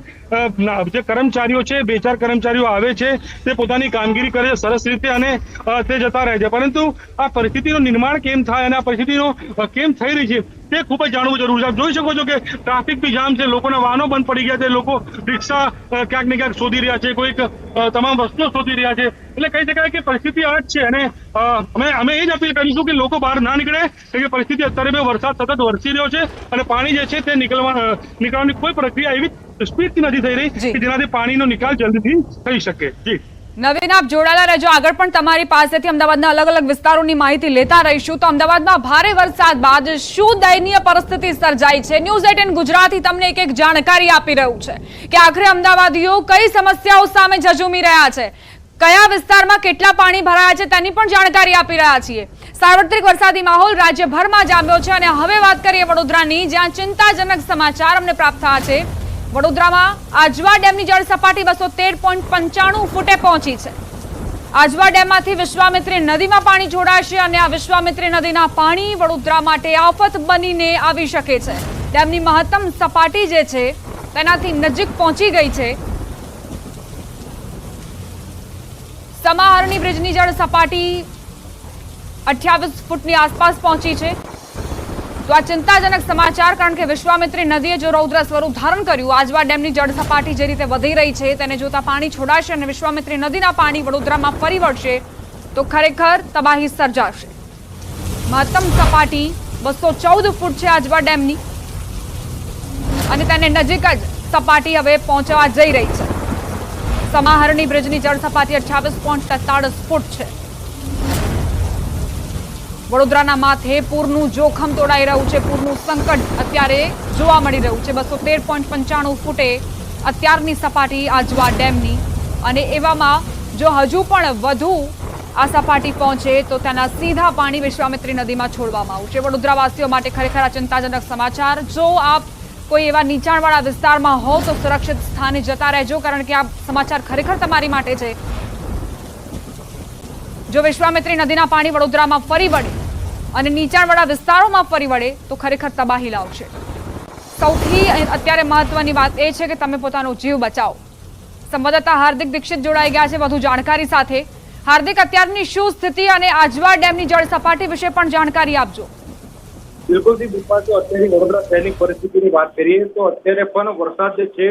જે કર્મચારીઓ છે, 2-4 કર્મચારીઓ આવે છે, તે પોતાની કામગીરી કરે છે સરસ રીતે અને તે જતા રહે છે, પરંતુ આ પરિસ્થિતિનું નિર્માણ કેમ થાય અને આ પરિસ્થિતિનો કેમ થઈ રહી છે તે ખૂબ જ જાણવું જરૂરી છે. આપ જોઈ શકો છો કે ટ્રાફિક બી જામ છે, લોકોના વાહનો બંધ પડી ગયા છે, લોકો રિક્ષા ક્યાંક ને ક્યાંક શોધી રહ્યા છે, કોઈક તમામ વસ્તુઓ શોધી રહ્યા છે. એટલે કહી શકાય કે પરિસ્થિતિ આ જ છે અને અમે એ જ અપીલ કરીશું કે લોકો બહાર ના નીકળે, કે પરિસ્થિતિ અત્યારે વરસાદ સતત વરસી રહ્યો છે અને પાણી જે છે તે નીકળવાની કોઈ પ્રક્રિયા એવી સ્પીડથી નથી થઈ રહી કે જેનાથી પાણીનો નિકાલ જલ્દીથી થઈ શકે. જી નવીન, આપ જોડાયેલા રહેજો. આગળ પણ તમારી પાસેથી અમદાવાદના અલગ અલગ વિસ્તારોની માહિતી લેતા રહીશું. તો અમદાવાદમાં ભારે વરસાદ બાદ શું દયનીય પરિસ્થિતિ સર્જાઈ છે, ન્યૂઝ 18 ગુજરાતી તમને એક જાણકારી આપી રહ્યું છે કે આખરે અમદાવાદીઓ કઈ સમસ્યાઓ સામે ઝઝૂમી રહ્યા છે, કયા વિસ્તારમાં કેટલા પાણી ભરાયા છે તેની પણ જાણકારી આપી રહ્યા છીએ. સાર્વત્રિક વરસાદી માહોલ રાજ્યભરમાં જામ્યો છે અને હવે વાત કરીએ વડોદરાની, જ્યાં ચિંતાજનક સમાચાર અમને પ્રાપ્ત થયા છે. વડોદરામાં આજવા ડેમની જળ સપાટી 213.95 ફૂટે પહોંચી છે. આજવા ડેમમાંથી વિશ્વામિત્રી નદીમાં પાણી છોડાશે અને આ વિશ્વામિત્રી નદીના પાણી વડોદરા માટે આફત બનીને આવી શકે છે. ડેમની મહત્તમ સપાટી જે છે તેનાથી નજીક પહોંચી ગઈ છે. સમાહરણી બ્રિજની જળ સપાટી 28 ફૂટની આસપાસ પહોંચી છે. તો આ ચિંતાજનક સમાચાર, કારણ કે વિશ્વામિત્રી નદીએ જો રૌદ્ર સ્વરૂપ ધારણ કર્યું, આજવા ડેમની જળ સપાટી જે રીતે વધી રહી છે તેને જોતા પાણી છોડાશે અને વિશ્વામિત્રી નદીના પાણી વડોદરામાં ફરી વળશે તો ખરેખર તબાહી સર્જાશે. મહત્તમ સપાટી 214 ફૂટ છે આજવા ડેમની અને તેને નજીક જ સપાટી હવે પહોંચવા જઈ રહી છે. સમાહરણી બ્રિજની જળ સપાટી 28.43 ફૂટ છે. વડોદરાના માથે પૂરનું જોખમ તોડાઈ રહ્યું છે. પૂરનું સંકટ અત્યારે જોવા મળી રહ્યું છે. 213.95 ફૂટે અત્યારની સપાટી આજવા ડેમની, અને એવામાં જો હજુ પણ વધુ આ સપાટી પહોંચે તો તેના સીધા પાણી વિશ્વામિત્રી નદીમાં છોડવામાં આવશે. વડોદરાવાસીઓ માટે ખરેખર આ ચિંતાજનક સમાચાર. જો આપ કોઈ એવા નીચાણવાળા વિસ્તારમાં હો તો સુરક્ષિત સ્થાને જતા રહેજો, કારણ કે આ સમાચાર ખરેખર તમારી માટે છે. જો વિશ્વામિત્રી નદીના પાણી વડોદરામાં ફરી વળે અને નીચાણવાળા વિસ્તારોમાં ફરી વળે તો ખરેખર તબાહી લાવશે. સૌથી અત્યારે મહત્વની વાત એ છે કે તમે પોતાનો જીવ બચાવો. સંવાદદાતા હાર્દિક દીક્ષિત જોડાઈ ગયા છે વધુ જાણકારી સાથે. હાર્દિક, અત્યારની શું સ્થિતિ અને આજવા ડેમની જળ સપાટી વિશે પણ જાણકારી આપજો. બિલકુલ થી દીપા, તો અત્યારે વડોદરા શહેરની પરિસ્થિતિની વાત કરીએ તો અત્યારે પણ વરસાદ જે છે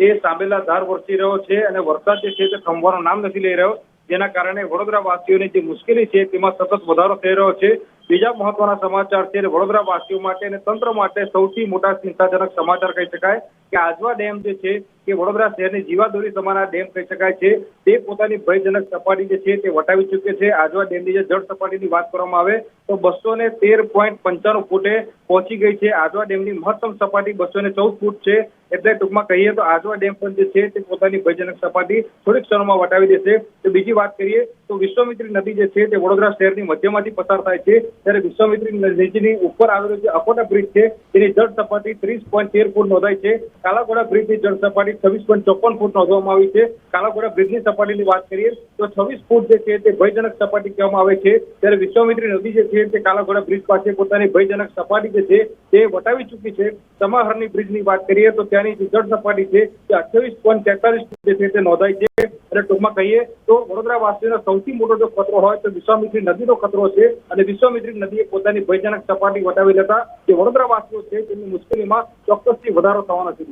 એ સાંભેલા ધાર વરસી રહ્યો છે, અને વરસાદ જે છે તે થમવાનું નામ નથી લઈ રહ્યો, જેના કારણે વડોદરા વાસીઓની જે મુશ્કેલી છે તેમાં સતત વધારો થઈ રહ્યો છે. બીજા મહત્વના સમાચાર છે વડોદરા વાસીઓ માટે અને તંત્ર માટે સૌથી મોટા ચિંતાજનક સમાચાર કહી શકાય કે આજવા ડેમ જે છે કે વડોદરા શહેરની જીવાદોરી સમાના ડેમ કહી શકાય છે, તે પોતાની ભયજનક સપાટી જે છે તે વટાવી ચૂક્યો છે. આજવા ડેમની જે જળ સપાટીની વાત કરવામાં આવે તો 213.95 ફૂટે પહોંચી ગઈ છે. આજવા ડેમની મહત્તમ સપાટી 214 ફૂટ છે. એટલે ટૂંકમાં કહીએ તો આજવા ડેમ પણ જે છે તે પોતાની ભયજનક સપાટી થોડીક ક્ષણોમાં વટાવી દેશે. તો બીજી વાત કરીએ તો વિશ્વામિત્રી નદી જે છે તે વડોદરા શહેરની મધ્યમાંથી પસાર થાય છે, ત્યારે વિશ્વામિત્રી નદીની ઉપર આવેલો જે અકોટા બ્રિજ છે તેની જળ સપાટી 30.13 ફૂટ નોંધાઈ છે. કાલાઘોડા બ્રિજની જળ સપાટી 26.54 ફૂટ નોંધવામાં આવી છે. કાલાઘોડા બ્રિજની સપાટીની વાત કરીએ તો 26 ફૂટ જે છે તે ભયજનક સપાટી કહેવામાં આવે છે, ત્યારે વિશ્વામિત્રી નદી જે છે તે કાલાઘોડા બ્રિજ પાસે પોતાની ભયજનક સપાટી જે છે તે વટાવી ચૂકી છે. સમાહરણી બ્રિજની વાત કરીએ તો ત્યાંની જે જળ સપાટી છે તે 28.43 ફૂટ જે છે તે નોંધાઈ છે. અને ટૂંકમાં કહીએ તો વડોદરા વાસીઓનો સૌથી મોટો જો ખતરો હોય તો વિશ્વામિત્રી નદીનો ખતરો છે, અને વિશ્વામિત્રી નદીએ પોતાની ભયજનક સપાટી વટાવી લેતા જે વડોદરા વાસીઓ છે તેમની મુશ્કેલીમાં ચોક્કસથી વધારો થવાનો છે.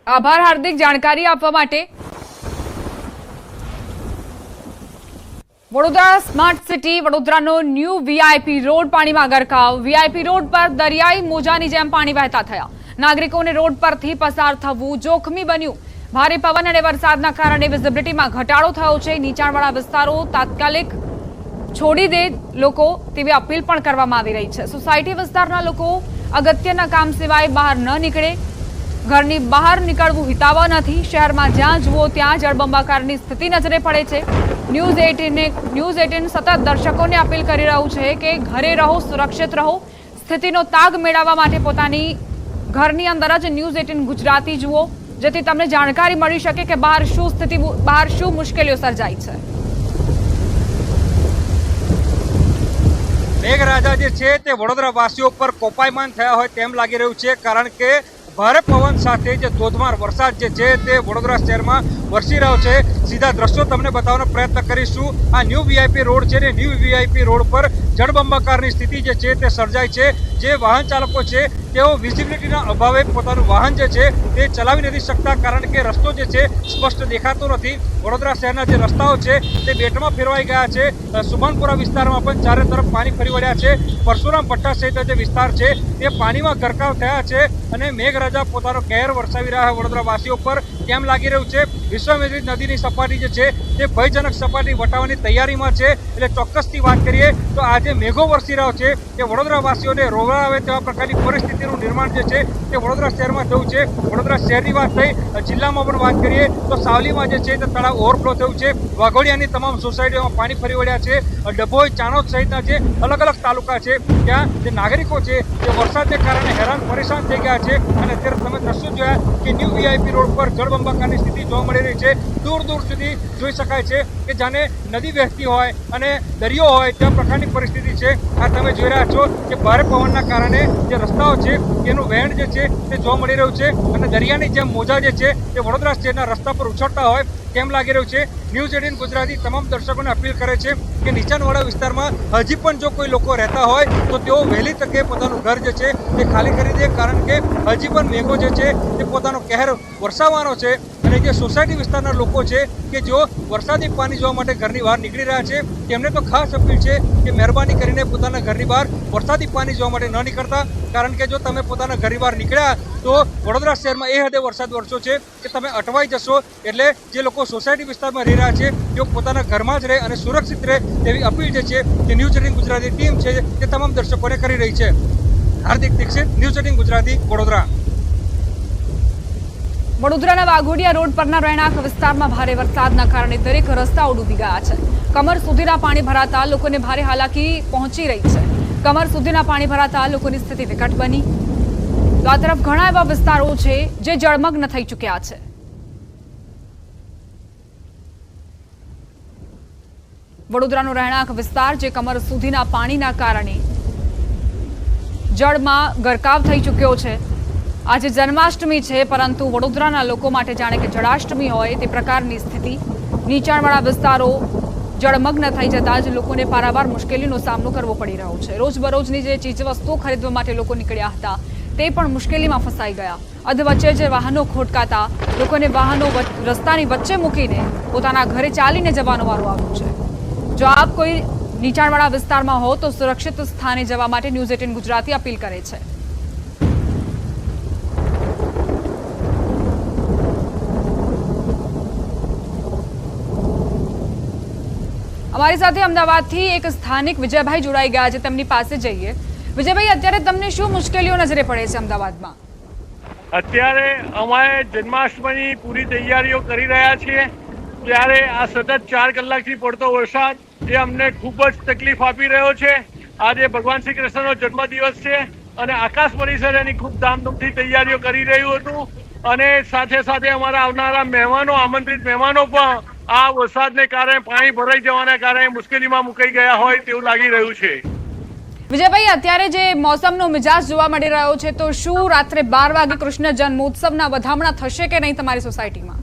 આભાર હાર્દિક જાણકારી આપવા માટે. વડોદરા સ્માર્ટ સિટી, વડોદરાનો ન્યૂ વીઆઈપી રોડ પાણીમાં ગરકાવ. વીઆઈપી રોડ પર દરિયાઈ મોજાની જેમ પાણી વહેતા થયા. નાગરિકોને રોડ પરથી પસાર થવું જોખમી બન્યું. ભારે પવન અને વરસાદના કારણે વિઝિબિલિટીમાં ઘટાડો થયો છે. નીચાણવાળા વિસ્તારો તાત્કાલિક છોડી દે લોકો તેવી અપીલ પણ કરવામાં આવી રહી છે. સોસાયટી વિસ્તારના લોકો અગત્યના કામ સિવાય બહાર ન નીકળે. ઘરની બહાર નીકળવું હિતાવહ નથી. શહેરમાં જ્યાં જુઓ ત્યાં જળબંબાકારની સ્થિતિ નજરે પડે છે. ન્યૂઝ 18 સતત દર્શકોને અપીલ કરી રહ્યું છે કે ઘરે રહો, સુરક્ષિત રહો. સ્થિતિનો તાગ મેળવવા માટે પોતાની ઘરની અંદર જ ન્યૂઝ 18 ગુજરાતી જુઓ, જેથી તમને જાણકારી મળી શકે કે બહાર શું મુશ્કેલીઓ સર્જાઈ છે. મેઘરાજા જે છે તે વડોદરા વાસીઓ પર કોપાયમાન થયા હોય તેમ લાગી રહ્યું છે, કારણ કે ભારે પવન સાથે જે ધોધમાર વરસાદ જે છે તે વડોદરા શહેરમાં વરસી રહ્યો છે. સીધા દ્રશ્યો તમને બતાવવાનો પ્રયત્ન કરીશું. આ ન્યૂ વીઆઈપી રોડ છે ને ન્યૂ વીઆઈપી રોડ પર જળબંબાકારની સ્થિતિ જે છે તે સર્જાય છે. જે વાહન ચાલકો છે તેઓ વિઝિબિલિટીના અભાવે પોતાનું વાહન જે છે તે ચલાવી નથી શકતા, કારણ કે રસ્તો જે છે સ્પષ્ટ દેખાતો નથી. વડોદરા શહેરના જે રસ્તાઓ છે તે બેટમાં ફેરવાઈ ગયા છે. સુભાનપુરા વિસ્તારમાં પણ ચારે તરફ પાણી ફરી વળ્યા છે. પરશુરામ પટ્ટા સહિત જે વિસ્તાર છે તે પાણીમાં ગરકાવ થયા છે, અને મેઘરાજા પોતાનો કહેર વરસાવી રહ્યા વડોદરા વાસીઓ પર કેમ લાગી રહ્યું છે. વિશ્વામિત્રી નદીની સપાટી જે છે તે ભયજનક સપાટી વટાવવાની તૈયારીમાં છે. એટલે ચોક્કસથી વાત કરીએ તો આજે મેઘો વરસી રહ્યો છે તે વડોદરા વાસીઓને રોવા આવે તેવા પ્રકારની પરિસ્થિતિનું નિર્માણ જે છે તે વડોદરા શહેરમાં થયું છે. વડોદરા શહેરની વાત થઈ, જિલ્લામાં પણ વાત કરીએ તો સાવલીમાં જે છે તે તળાવ ઓવરફ્લો થયું છે. વાઘોડિયાની તમામ સોસાયટીઓમાં પાણી ફરી વળ્યા છે. ડભોઈ, ચાણોદ સહિતના જે અલગ અલગ તાલુકા છે ત્યાં જે નાગરિકો છે તે વરસાદને કારણે હેરાન પરેશાન થઈ ગયા છે. અને અત્યારે તમે દ્રશ્યો જોયા કે ન્યૂ વીઆઈપી રોડ પર જળબંબાકારની સ્થિતિ જોવા મળી રહી છે. દૂર દૂર સુધી જોઈ શકાય છે કે જાણે નદી વહેતી હોય અને દરિયો હોય તે પ્રકારની પરિસ્થિતિ છે. આ તમે જોઈ રહ્યા છો કે ભારે પવનના કારણે જે રસ્તાઓ છે તેનું વહેણ જે છે તે જોવા મળી રહ્યું છે, અને દરિયાની જેમ મોજા જે છે તે વડોદરા શહેરના રસ્તા પર ઉછળતા હોય કેમ લાગી રહ્યું છે. ન્યૂઝ 18 ગુજરાતી તમામ દર્શકોને અપીલ કરે છે કે નીચાણવાળા વિસ્તારમાં હજી પણ જો કોઈ લોકો રહેતા હોય તો તેઓ વહેલી તકે પોતાનું ઘર જે છે તે ખાલી કરી દે, કારણ કે હજી પણ મેઘો જે છે તે પોતાનો કહેર વરસાવવાનો છે. અને જે સોસાયટી વિસ્તારના લોકો છે કે જેઓ વરસાદી પાણી જોવા માટે ઘરની બહાર નીકળી રહ્યા છે તેમને તો ખાસ અપીલ છે કે મહેરબાની કરીને પોતાના ઘરની બહાર વરસાદી પાણી જોવા માટે ન નીકળતા, કારણ કે જો તમે પોતાના ઘરની બહાર નીકળ્યા તો વડોદરા શહેરમાં એ હદે વરસાદ વરસ્યો છે કે તમે અટવાઈ જશો. એટલે જે લોકો સોસાયટી વિસ્તારમાં રહી રહ્યા છે તેઓ પોતાના ઘરમાં જ રહે અને સુરક્ષિત રહે તેવી અપીલ જે છે તે ન્યૂઝ 18 ગુજરાતી ટીમ છે તે તમામ દર્શકોને કરી રહી છે. હાર્દિક દીક્ષિત, ન્યૂઝ 18 ગુજરાતી, વડોદરા. વડોદરાના વાઘોડિયા રોડ પરના રહેણાંક વિસ્તારમાં ભારે વરસાદના કારણે દરેક રસ્તાઓ ડૂબી ગયા છે. કમર સુધીના પાણી ભરાતા લોકોને ભારે હાલાકી પહોંચી રહી છે. કમર સુધીના પાણી ભરાતા લોકોની સ્થિતિ વિકટ બની. તો આ તરફ ઘણા એવા વિસ્તારો છે જે જળમગ્ન થઈ ચૂક્યા છે. વડોદરાનો રહેણાંક વિસ્તાર જે કમર સુધીના પાણીના કારણે જળમાં ગરકાવ થઈ ચૂક્યો છે. આજે જન્માષ્ટમી છે, પરંતુ વડોદરાના લોકો માટે જાણે કે જળાષ્ટમી હોય તે પ્રકારની સ્થિતિ. નીચાણવાળા વિસ્તારો જળમગ્ન થઈ જતા જ લોકોને પારાવાર મુશ્કેલીનો સામનો કરવો પડી રહ્યો છે. રોજબરોજની જે ચીજવસ્તુઓ ખરીદવા માટે લોકો નીકળ્યા હતા તે પણ મુશ્કેલીમાં ફસાઈ ગયા. અધવચ્ચે જે વાહનો ખોટકાતા લોકોને વાહનો રસ્તાની વચ્ચે મૂકીને પોતાના ઘરે ચાલીને જવાનો વારો આવ્યો છે. જો આપ કોઈ નીચાણવાળા વિસ્તારમાં હો તો સુરક્ષિત સ્થાને જવા માટે ન્યૂઝ 18 ગુજરાતી અપીલ કરે છે. અમારી સાથે અમદાવાદથી એક સ્થાનિક વિજયભાઈ જોડાઈ ગયા છે, તેમની પાસે જઈએ. વિજયભાઈ, અત્યારે તમને શું મુશ્કેલીઓ નજરે પડે છે અમદાવાદમાં? અત્યારે અમારે જન્માષ્ટમીની પૂરી તૈયારીઓ કરી રહ્યા છીએ, ત્યારે આ સતત 4 કલાકથી પડતો વરસાદ એ અમને ખૂબ જ તકલીફ આપી રહ્યો છે. આજે ભગવાન શ્રી કૃષ્ણનો જન્મદિવસ છે અને આકાશ પરિસર એની ખૂબ ધામધૂમથી તૈયારીઓ કરી રહ્યું હતું, અને સાથે સાથે અમારા આવનારા મહેમાનો, આમંત્રિત મહેમાનો પણ આ વરસાદને કારણે, પાણી ભરાઈ જવાના કારણે મુશ્કેલીમાં મુકાઈ ગયા હોય તેવું લાગી રહ્યું છે. વિજયભાઈ, અત્યારે જે મોસમનો મિજાજ જોવા મળી રહ્યો છે, તો શું રાત્રે 12 વાગે કૃષ્ણ જન્મોત્સવના વધામણા થશે કે નહીં તમારી સોસાયટીમાં?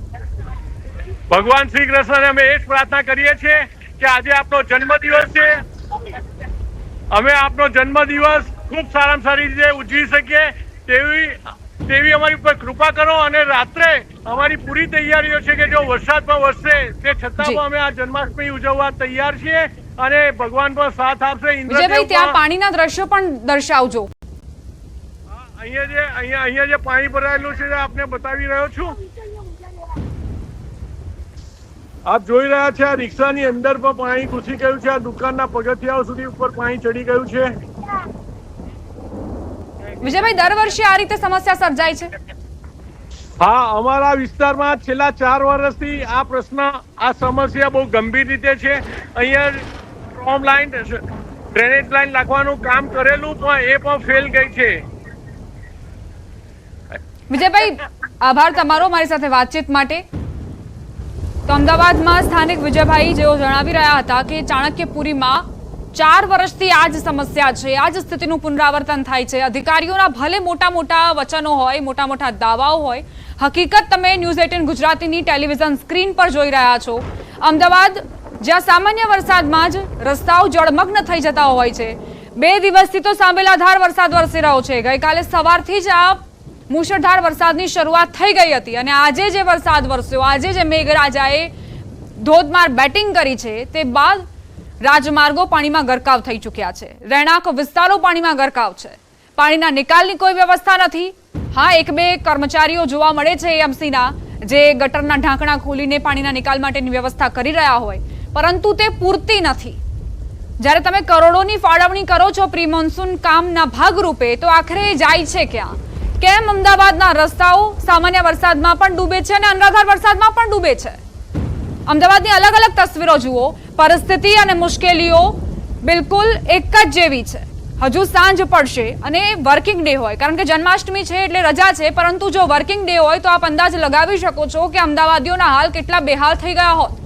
ભગવાન શ્રી કૃષ્ણને અમે એ જ પ્રાર્થના કરીએ છીએ કે આજે આપનો જન્મદિવસ છે, અમે આપનો જન્મદિવસ ખૂબ સારામાં સારી રીતે ઉજવી શકીએ તેવી અમારી ઉપર કૃપા કરો. અને રાત્રે અમારી પૂરી તૈયારીઓ છે કે જો વરસાદ પણ વરસે તે છતાં પણ અમે આ જન્માષ્ટમી ઉજવવા તૈયાર છીએ અને ભગવાન પણ સાથ આપશે. વિજયભાઈ, ત્યાં પાણીના દ્રશ્યો પણ દર્શાવજો. અહીંયા જે પાણી ભરાયેલું છે આપને બતાવી રહ્યો છું. આપ જોઈ રહ્યા છે આ રિક્ષાની અંદર પણ પાણી ઘૂસી ગયું છે. આ દુકાનના પગથિયાઓ સુધી ઉપર પાણી ચડી ગયું છે. વિજયભાઈ, દર વર્ષે આ રીતે સમસ્યા સર્જાય છે? હા, અમારા વિસ્તારમાં છેલ્લા 4 વર્ષથી આ પ્રશ્ન, આ સમસ્યા બહુ ગંભીર રીતે છે. અહીંયા સ્ટ્રોમ લાઈન, ડ્રેનેજ લાઈન નાખવાનું કામ કરેલું પણ એ પણ ફેલ ગઈ છે. વિજયભાઈ, આભાર તમારો મારી સાથે વાતચીત માટે. તો અમદાવાદમાં સ્થાનિક વિજયભાઈ જેઓ જણાવી રહ્યા હતા કે ચાણક્યપુરીમાં 4 વર્ષથી આ જ સમસ્યા છે, આ જ સ્થિતિનું પુનરાવર્તન થાય છે. અધિકારીઓના ભલે મોટા મોટા વચનો હોય, મોટા મોટા દાવાઓ હોય, હકીકત તમે ન્યૂઝ 18 ગુજરાતીની ટેલિવિઝન સ્ક્રીન પર જોઈ રહ્યા છો. અમદાવાદ જ્યાં સામાન્ય વરસાદમાં જ રસ્તાઓ જળમગ્ન થઈ જતા હોય છે, 2 દિવસથી તો સાંબેલાધાર વરસાદ વરસી રહ્યો છે. ગઈકાલે સવારથી જ આ મુશળધાર વરસાદની શરૂઆત થઈ ગઈ હતી અને આજે જે વરસાદ વરસ્યો, આજે જે મેઘરાજાએ ધોધમાર બેટિંગ કરી છે, તે બાદ રાજમાર્ગો પાણીમાં ગરકાવ થઈ ચૂક્યા છે. રહેણાંક વિસ્તારો પાણીમાં ગરકાવ છે. પાણીના નિકાલની કોઈ વ્યવસ્થા નથી. હા, 1-2 કર્મચારીઓ જોવા મળે છે એએમસીના, જે ગટરના ઢાંકણા ખોલીને પાણીના નિકાલ માટેની વ્યવસ્થા કરી રહ્યા હોય, પરંતુ તે પૂરતી નથી. જ્યારે તમે કરોડોની ફાળવણી કરો છો પ્રી મોન્સૂન કામના ભાગરૂપે, તો આખરે જાય છે ક્યાં? કેમ અમદાવાદના રસ્તાઓ સામાન્ય વરસાદમાં પણ ડૂબે છે અને અનરાધાર વરસાદમાં પણ ડૂબે છે? અમદાવાદની અલગ અલગ તસવીરો જુઓ. પરિસ્થિતિ અને મુશ્કેલીઓ બિલકુલ એક જ જેવી છે. હજુ સાંજ પડશે અને વર્કિંગ ડે હોય, કારણ કે જન્માષ્ટમી છે એટલે રજા છે, પરંતુ જો વર્કિંગ ડે હોય તો આપ અંદાજ લગાવી શકો છો કે અમદાવાદીઓના હાલ કેટલા બેહાલ થઈ ગયા હોત.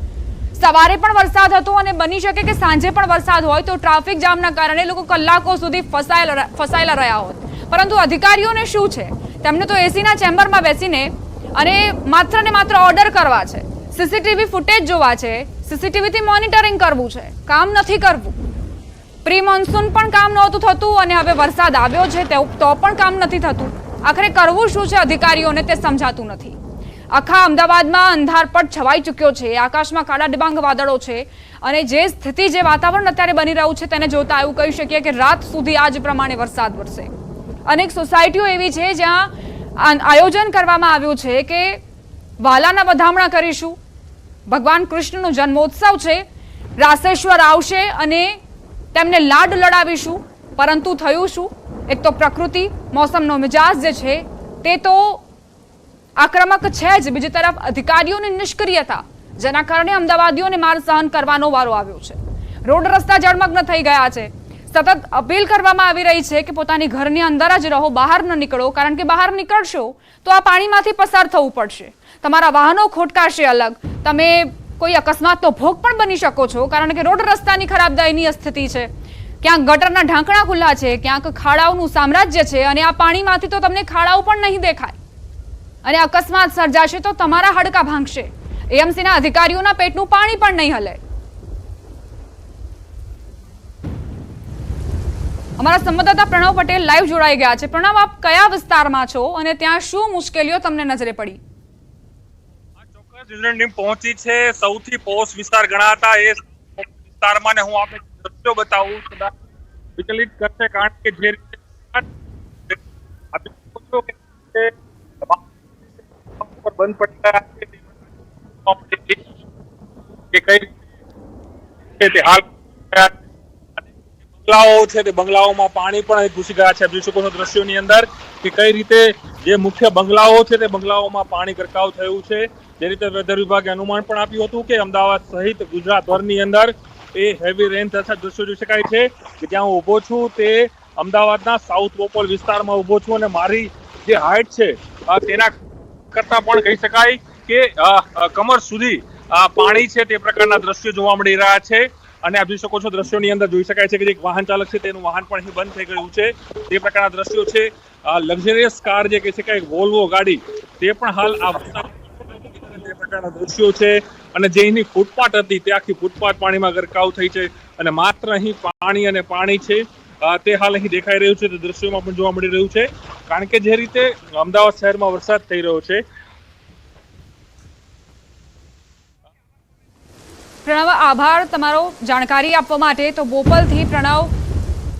સવારે પણ વરસાદ હતો અને બની શકે કે સાંજે પણ વરસાદ હોય તો ટ્રાફિક જામના કારણે લોકો કલાકો સુધી ફસાયેલા રહ્યા હોત. પરંતુ અધિકારીઓને શું છે? તેમને તો એસીના ચેમ્બરમાં બેસીને અને માત્ર ને માત્ર ઓર્ડર કરવા છે, સીસીટીવી ફૂટેજ જોવા છે, સીસીટીવીથી મોનિટરિંગ કરવું છે, કામ નથી કરવું. પ્રી મોન્સૂન પણ કામ નહોતું થતું અને હવે વરસાદ આવ્યો છે તો પણ કામ નથી થતું. આખરે કરવું શું છે અધિકારીઓને તે સમજાતું નથી. આખા અમદાવાદમાં અંધારપટ છવાઈ ચૂક્યો છે, આકાશમાં કાળા ડિબાંગ વાદળો છે અને જે સ્થિતિ, જે વાતાવરણ અત્યારે બની રહ્યું છે તેને જોતા એવું કહી શકીએ કે રાત સુધી આ જ પ્રમાણે વરસાદ વરસે. અનેક સોસાયટીઓ એવી છે જ્યાં આયોજન કરવામાં આવ્યું છે કે વાલાના વધામણા કરીશું, ભગવાન કૃષ્ણનો જન્મોત્સવ છે, રાસેશ્વર આવશે અને તેમને લાડ લડાવીશું. પરંતુ થયું શું? એક તો પ્રકૃતિ, મોસમનો મિજાજ જે છે તે તો આક્રમક છે જ, બીજી તરફ અધિકારીઓની નિષ્ક્રિયતા, જેના કારણે અમદાવાદીઓને માર સહન કરવાનો વારો આવ્યો છે. રોડ રસ્તા જળમગ્ન થઈ ગયા છે. સતત અપીલ કરવામાં આવી રહી છે કે પોતાની ઘરની અંદર જ રહો, બહાર ન નીકળો, કારણ કે બહાર નીકળશો તો આ પાણીમાંથી પસાર થવું પડશે. તમારા વાહનો ખોટકાશે અલગ, તમે કોઈ અકસ્માતનો ભોગ પણ બની શકો છો, કારણ કે રોડ રસ્તાની ખરાબ દયનીય સ્થિતિ છે. ક્યાંક ગટરના ઢાંકણા ખુલ્લા છે, ક્યાંક ખાડાઓનું સામ્રાજ્ય છે અને આ પાણીમાંથી તો તમને ખાડાઓ પણ નહીં દેખાય અને અકસ્માત સર્જાશે તો તમારા હાડકા ભાંગશે. એએમસીના અધિકારીઓના પેટનું પાણી પણ નહીં હલે. અમારા સંવાદદાતા પ્રણવ પટેલ લાઈવ જોડાઈ ગયા છે. પ્રણવ, આપ કયા વિસ્તારમાં છો અને ત્યાં શું મુશ્કેલીઓ તમને નજરે પડી? ચોક્કસ ટીમ પહોંચી છે સૌથી પોશ વિસ્તાર ગણાતા એ વિસ્તારમાં, ને હું આપણે દ્રશ્યો બતાવું, કદાચ વિચલિત કરશે, કારણ કે જે રીતે બંધ પડી રહ્યા છે કે કઈ તે હાલ બંગલાઓ છે તે બંગલાઓમાં પાણી પણ ઘૂસી ગયા છે. જોઈ શકો છો દ્રશ્યોની અંદર કે કઈ રીતે જે મુખ્ય બંગલાઓ છે તે બંગલાઓમાં પાણી ગરકાવ થયું છે. જે રીતે વેધર વિભાગે અનુમાન પણ આપ્યું હતું કે અમદાવાદ સહિત ગુજરાતભરની અંદર એ હેવી રેન થતા દ્રશ્યો જોઈ શકાય છે. કે જ્યાં હું ઊભો છું તે અમદાવાદના સાઉથ પોપોલ વિસ્તારમાં ઊભો છું અને મારી જે હાઈટ છે તેના કરતા પણ કહી શકાય કે કમર સુધી પાણી છે તે પ્રકારના દ્રશ્યો જોવા મળી રહ્યા છે. અને આપ જોઈ શકો છો દ્રશ્યોની અંદર જોઈ શકાય છે કે જે વાહન ચાલક છે તેનું વાહન પણ અહીં બંધ થઈ ગયું છે. તે પ્રકારના દ્રશ્યો છે. લક્ઝરિયસ કાર જે કહી શકાય વોલ્વો ગાડી તે પણ હાલ આ તે પ્રકારના દ્રશ્યો છે. અને જે અહીંની ફૂટપાથ હતી તે આખી ફૂટપાથ પાણીમાં ગરકાવ થઈ છે અને માત્ર અહીં પાણી અને પાણી છે તે હાલ અહીં દેખાઈ રહ્યું છે. તે દ્રશ્યોમાં પણ જોવા મળી રહ્યું છે. કારણ કે જે રીતે અમદાવાદ શહેરમાં વરસાદ થઈ રહ્યો છે. પ્રણવ, આભાર તમારો જાણકારી આપવા માટે. તો બોપલથી પ્રણવ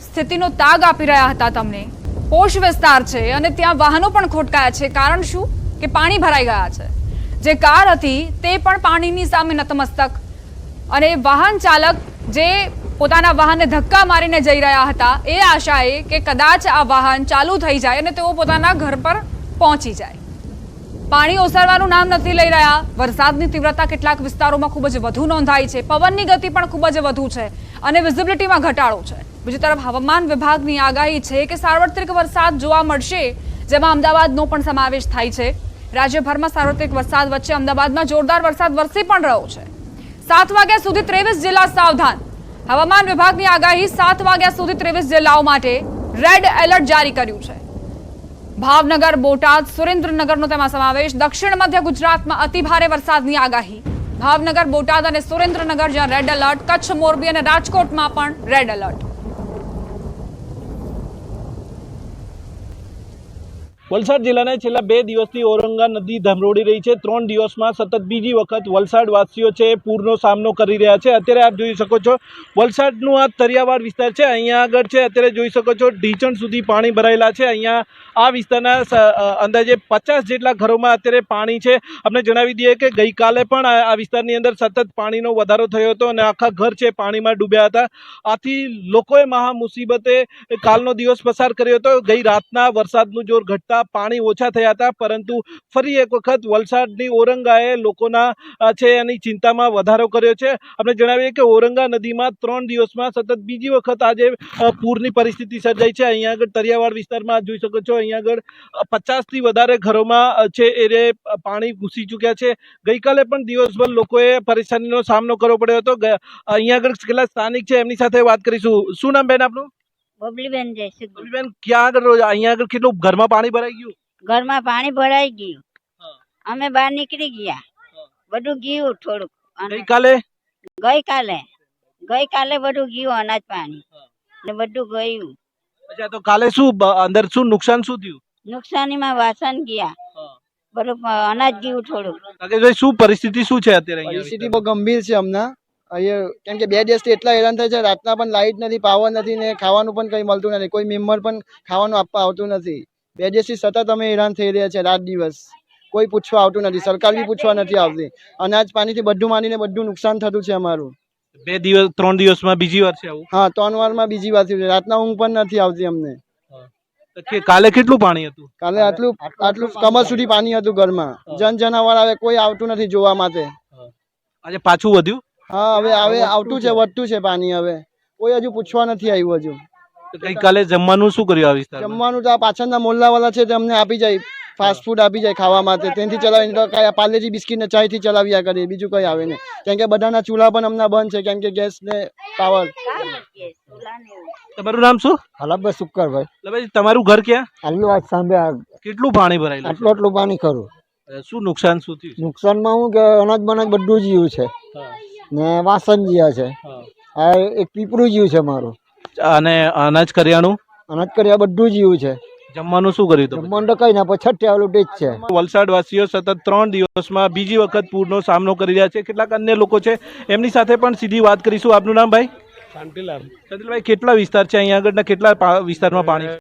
સ્થિતિનો તાગ આપી રહ્યા હતા તમને. પોશ વિસ્તાર છે અને ત્યાં વાહનો પણ ખોટકાયા છે. કારણ શું? કે પાણી ભરાઈ ગયા છે. જે કાર હતી તે પણ પાણીની સામે નતમસ્તક અને વાહન ચાલક જે પોતાના વાહનને ધક્કા મારીને જઈ રહ્યા હતા એ આશાએ કે કદાચ આ વાહન ચાલુ થઈ જાય અને તેઓ પોતાના ઘર પર પહોંચી જાય. પાણી ઓસરવાનું નામ નથી લઈ રહ્યા. વરસાદની તીવ્રતા કેટલાક વિસ્તારોમાં ખૂબ જ વધુ નોંધાઈ છે. પવનની ગતિ પણ ખૂબ જ વધુ છે અને વિઝિબિલિટીમાં ઘટાડો છે. બીજી તરફ હવામાન વિભાગની આગાહી છે કે સાર્વત્રિક વરસાદ જોવા મળશે, જેમાં અમદાવાદનો પણ સમાવેશ થાય છે. રાજ્યભરમાં સાર્વત્રિક વરસાદ વચ્ચે અમદાવાદમાં જોરદાર વરસાદ વરસી પણ રહ્યો છે. 7 વાગ્યા સુધી 23 જિલ્લા સાવધાન. હવામાન વિભાગની આગાહી 7 વાગ્યા સુધી 23 જિલ્લાઓ માટે રેડ એલર્ટ જારી કર્યું છે. ભાવનગર, બોટાદ, સુરેન્દ્રનગરનો તેમાં સમાવેશ. દક્ષિણ મધ્ય ગુજરાતમાં અતિ ભારે વરસાદની આગાહી. ભાવનગર, બોટાદ અને સુરેન્દ્રનગર જ્યાં રેડ એલર્ટ. કચ્છ, મોરબી અને રાજકોટમાં પણ રેડ એલર્ટ. વલસાડ જિલ્લાને છેલ્લા 2 દિવસથી ઔરંગા નદી ધમરોડી રહી છે. 3 દિવસમાં સતત બીજી વખત વલસાડવાસીઓ છે પૂરનો સામનો કરી રહ્યા છે. અત્યારે આપ જોઈ શકો છો વલસાડનું આ તરિયાવાડ વિસ્તાર છે. અહીંયા આગળ છે અત્યારે જોઈ શકો છો ઢીચણ સુધી પાણી ભરાયેલા છે. અહીંયા આ વિસ્તારના અંદાજે 50 જેટલા ઘરોમાં અત્યારે પાણી છે. આપણે જણાવી દઈએ કે ગઈકાલે પણ આ વિસ્તારની અંદર સતત પાણીનો વધારો થયો હતો અને આખા ઘર છે પાણીમાં ડૂબ્યા હતા. આથી લોકોએ મહા મુસીબતે કાલનો દિવસ પસાર કર્યો હતો. ગઈ રાતના વરસાદનું જોર ઘટતા પાણી ઓછા થયા હતા, પરંતુ ફરી એક વખત વલસાડની ઔરંગાએ લોકોના છે એની ચિંતામાં વધારો કર્યો છે. આપણે જણાવીએ કે ઔરંગા નદીમાં 3 દિવસમાં સતત બીજી વખત આજે પૂરની પરિસ્થિતિ સર્જાઈ છે. અહીંયા આગળ તરિયાવાડ વિસ્તારમાં જોઈ શકો છો અહીંયા આગળ 50થી વધારે ઘરોમાં છે એ પાણી ઘૂસી ચૂક્યા છે. ગઈકાલે પણ દિવસભર લોકોએ પરેશાનીનો સામનો કરવો પડ્યો હતો. અહીંયા આગળ કેટલા સ્થાનિક છે એમની સાથે વાત કરીશું. શું નામ બેન આપનું? બબલીબેન જયસુખ. બબલીબેન, ક્યાં આગળ રહો છો? અહીંયા આગળ કેટલું ઘરમાં પાણી ભરાઈ ગયું? ઘરમાં પાણી ભરાઈ ગયું. અમે બહાર નીકળી ગયા, બધું ગયું થોડુંક. ગઈકાલે બધું ગયું, અનાજ પાણી ને બધું ગયું. અચ્છા, તો કાલે શું અંદર શું નુકસાન શું થયું? નુકસાનીમાં વાસણ ગયા, બધું અનાજ ગયું થોડું. રાકેશભાઈ, શું પરિસ્થિતિ શું છે અત્યારે અહીંયા? પરિસ્થિતિ બહુ ગંભીર છે હમણાં અહીંયા, કેમ કે 2 દિવસથી એટલા હેરાન થાય છે. રાતના પણ લાઇટ નથી, પાવર નથી ને ખાવાનું પણ કંઈ મળતું નથી. કોઈ મેમ્બર પણ ખાવાનું આપવા આવતું નથી. 2 દિવસથી સતત અમે હેરાન થઈ રહ્યા છે. રાત દિવસ કોઈ પૂછવા આવતું નથી. સરકાર બી પૂછવા નથી આવતી. અનાજ પાણીથી બધું માંડીને બધું નુકસાન થતું છે અમારું. 3 દિવસમાં બીજી વાર છે આવું? હા, 3 વારમાં બીજી વાર થયું છે. રાતના ઊંઘ પણ નથી આવતી અમને. કાલે કેટલું પાણી હતું? કાલે આટલું કમર સુધી પાણી હતું ઘરમાં. જનાવર આવે કોઈ આવતું નથી જોવા માટે. આજે પાછું વધ્યું? હા, હવે આવતું છે, વધતું છે પાણી. હવે કોઈ હજુ પૂછવા નથી આવ્યું. હજુ ગઈકાલે જમવાનું શું કર્યું આ વિસ્તારમાં? જમવાનું તો આ પાછળના મોલ્લાવાળા છે તે અમને આપી જાય, ફાસ્ટ ફૂડ આપી જાય ખાવા માટે. તેનાથી ચલાવીને તો કઈ પાર્લેજી બિસ્કિટ ને ચાયથી ચલાવ્યા કરીએ, બીજું કઈ આવે નહીં. કેમ કે બધાના ચૂલા પણ હમણાં બંધ છે, કેમ કે ગેસ ને પાવર. તમારું નામ શું? હલાભાઈ સુક્કરભાઈ. ભાઈ, તમારું ઘર ક્યાં? આટલું આજ સાંભે કેટલું પાણી ભરાયેલું? આટલું પાણી ખરું. શું નુકસાન શું થયું? નુકસાનમાં હું કે અનાજ બનાજ બધું જ ગયું છે ને વાસણ જ્યાં છે. આ એક પીપરું જ્યું છે મારું. અને અનાજ કરિયાણું? અનાજ કર્યા બધું જ ગયું છે. જમવાનું શું કર્યું? જમવાનું તો કઈ ના, પછી છઠ્ઠે આવેલું જ છે. વલસાડ વાસીઓ સતત 3 દિવસમાં બીજી વખત પૂરનો સામનો કરી રહ્યા છે. કેટલાક અન્ય લોકો છે, એમની સાથે પણ સીધી વાત કરીશું. આપનું નામ ભાઈ? શાંતિલાલ. શાંતિલાલભાઈ, કેટલા વિસ્તાર છે અહીંયા આગળના, કેટલા વિસ્તારમાં પાણી?